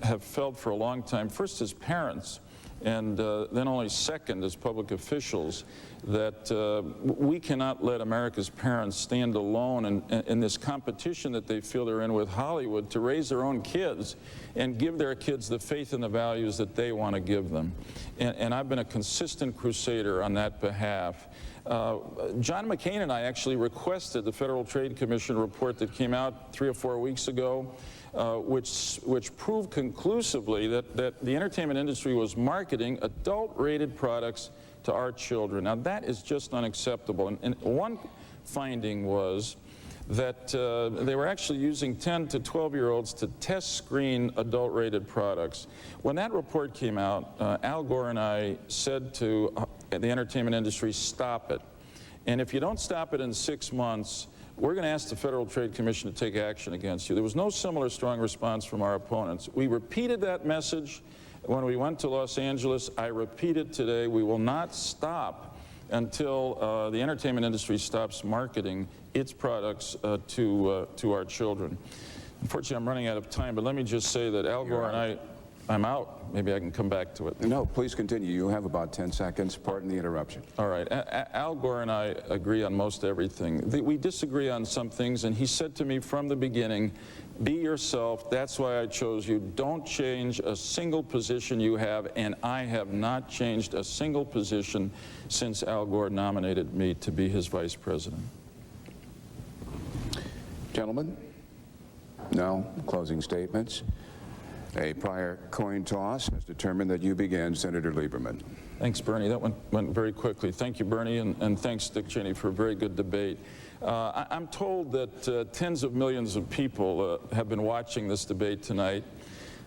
have felt for a long time, first as parents, and then only second as public officials, that we cannot let America's parents stand alone in this competition that they feel they're in with Hollywood to raise their own kids and give their kids the faith and the values that they want to give them. And I've been a consistent crusader on that behalf. John McCain and I actually requested the Federal Trade Commission report that came out 3 or 4 weeks ago, which proved conclusively that the entertainment industry was marketing adult-rated products to our children. Now, that is just unacceptable. And one finding was that they were actually using 10 to 12-year-olds to test screen adult-rated products. When that report came out, Al Gore and I said to the entertainment industry, stop it. And if you don't stop it in 6 months, we're going to ask the Federal Trade Commission to take action against you. There was no similar strong response from our opponents. We repeated that message when we went to Los Angeles. I repeat it today. We will not stop until the entertainment industry stops marketing its products to our children. Unfortunately, I'm running out of time, but let me just say that Al Gore and I'm out. Maybe I can come back to it. No, please continue. You have about 10 seconds. Pardon the interruption. All right. Al Gore and I agree on most everything. We disagree on some things, and he said to me from the beginning, be yourself. That's why I chose you. Don't change a single position you have, and I have not changed a single position since Al Gore nominated me to be his vice president. Gentlemen? No? Closing statements? A prior coin toss has determined that you begin, Senator Lieberman. Thanks, Bernie. That went very quickly. Thank you, Bernie, and thanks, Dick Cheney, for a very good debate. I'm told that tens of millions of people have been watching this debate tonight.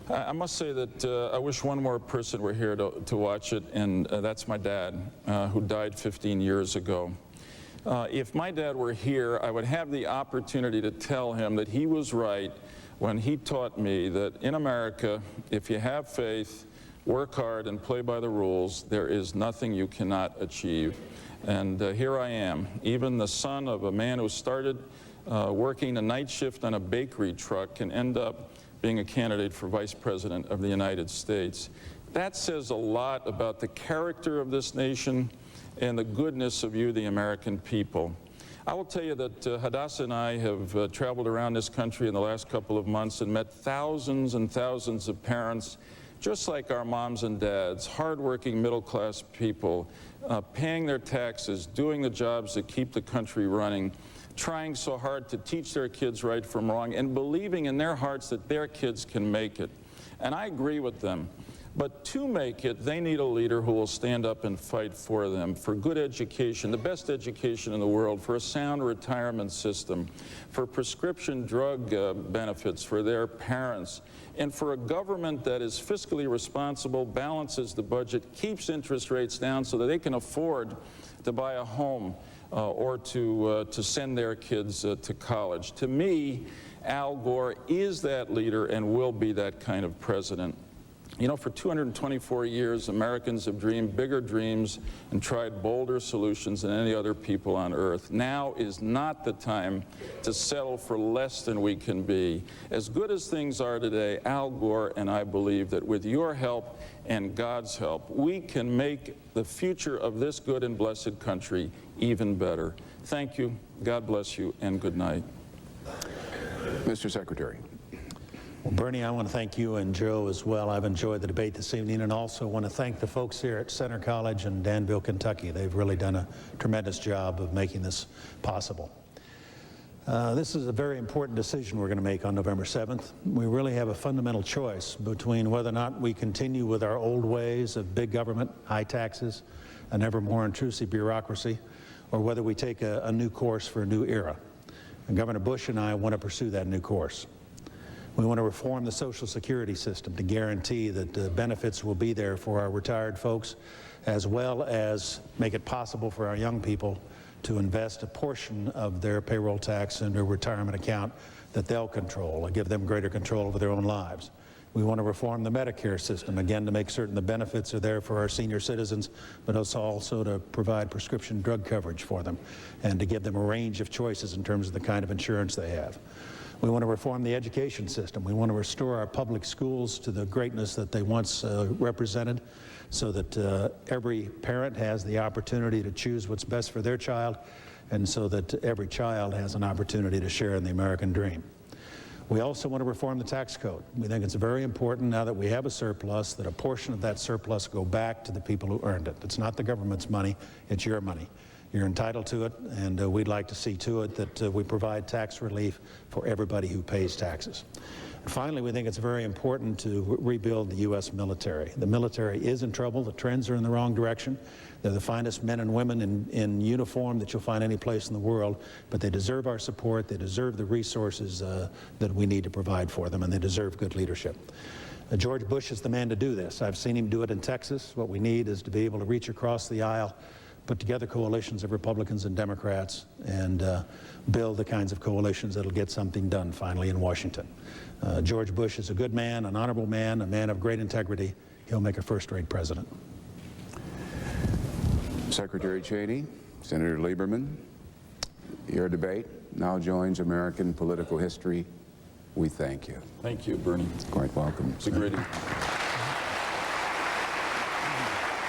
I must say that I wish one more person were here to watch it, and that's my dad, who died 15 years ago. If my dad were here, I would have the opportunity to tell him that he was right when he taught me that in America, if you have faith, work hard, and play by the rules, there is nothing you cannot achieve. And here I am, even the son of a man who started working a night shift on a bakery truck and end up being a candidate for Vice President of the United States. That says a lot about the character of this nation and the goodness of you, the American people. I will tell you that Hadassah and I have traveled around this country in the last couple of months and met thousands and thousands of parents, just like our moms and dads, hardworking middle-class people, paying their taxes, doing the jobs that keep the country running, trying so hard to teach their kids right from wrong, and believing in their hearts that their kids can make it. And I agree with them. But to make it, they need a leader who will stand up and fight for them, for good education, the best education in the world, for a sound retirement system, for prescription drug benefits for their parents, and for a government that is fiscally responsible, balances the budget, keeps interest rates down so that they can afford to buy a home or to send their kids to college. To me, Al Gore is that leader and will be that kind of president. You know, for 224 years, Americans have dreamed bigger dreams and tried bolder solutions than any other people on earth. Now is not the time to settle for less than we can be. As good as things are today, Al Gore and I believe that with your help and God's help, we can make the future of this good and blessed country even better. Thank you, God bless you, and good night. Mr. Secretary. Well, Bernie, I want to thank you and Joe as well. I've enjoyed the debate this evening, and also want to thank the folks here at Center College in Danville, Kentucky. They've really done a tremendous job of making this possible. This is a very important decision we're going to make on November 7th. We really have a fundamental choice between whether or not we continue with our old ways of big government, high taxes, an ever more intrusive bureaucracy, or whether we take a new course for a new era. And Governor Bush and I want to pursue that new course. We want to reform the Social Security system to guarantee that the benefits will be there for our retired folks, as well as make it possible for our young people to invest a portion of their payroll tax into a retirement account that they'll control and give them greater control over their own lives. We want to reform the Medicare system, again, to make certain the benefits are there for our senior citizens, but also to provide prescription drug coverage for them and to give them a range of choices in terms of the kind of insurance they have. We want to reform the education system. We want to restore our public schools to the greatness that they once represented, so that every parent has the opportunity to choose what's best for their child, and so that every child has an opportunity to share in the American dream. We also want to reform the tax code. We think it's very important, now that we have a surplus, that a portion of that surplus go back to the people who earned it. It's not the government's money, it's your money. You're entitled to it, and we'd like to see to it that we provide tax relief for everybody who pays taxes. And finally, we think it's very important to rebuild the U.S. military. The military is in trouble. The trends are in the wrong direction. They're the finest men and women in uniform that you'll find any place in the world, but they deserve our support. They deserve the resources that we need to provide for them, and they deserve good leadership. George Bush is the man to do this. I've seen him do it in Texas. What we need is to be able to reach across the aisle, put together coalitions of Republicans and Democrats, and build the kinds of coalitions that'll get something done finally in Washington. George Bush is a good man, an honorable man, a man of great integrity. He'll make a first-rate president. Secretary Cheney, Senator Lieberman, your debate now joins American political history. We thank you. Thank you, Bernie. Quite welcome. It's a great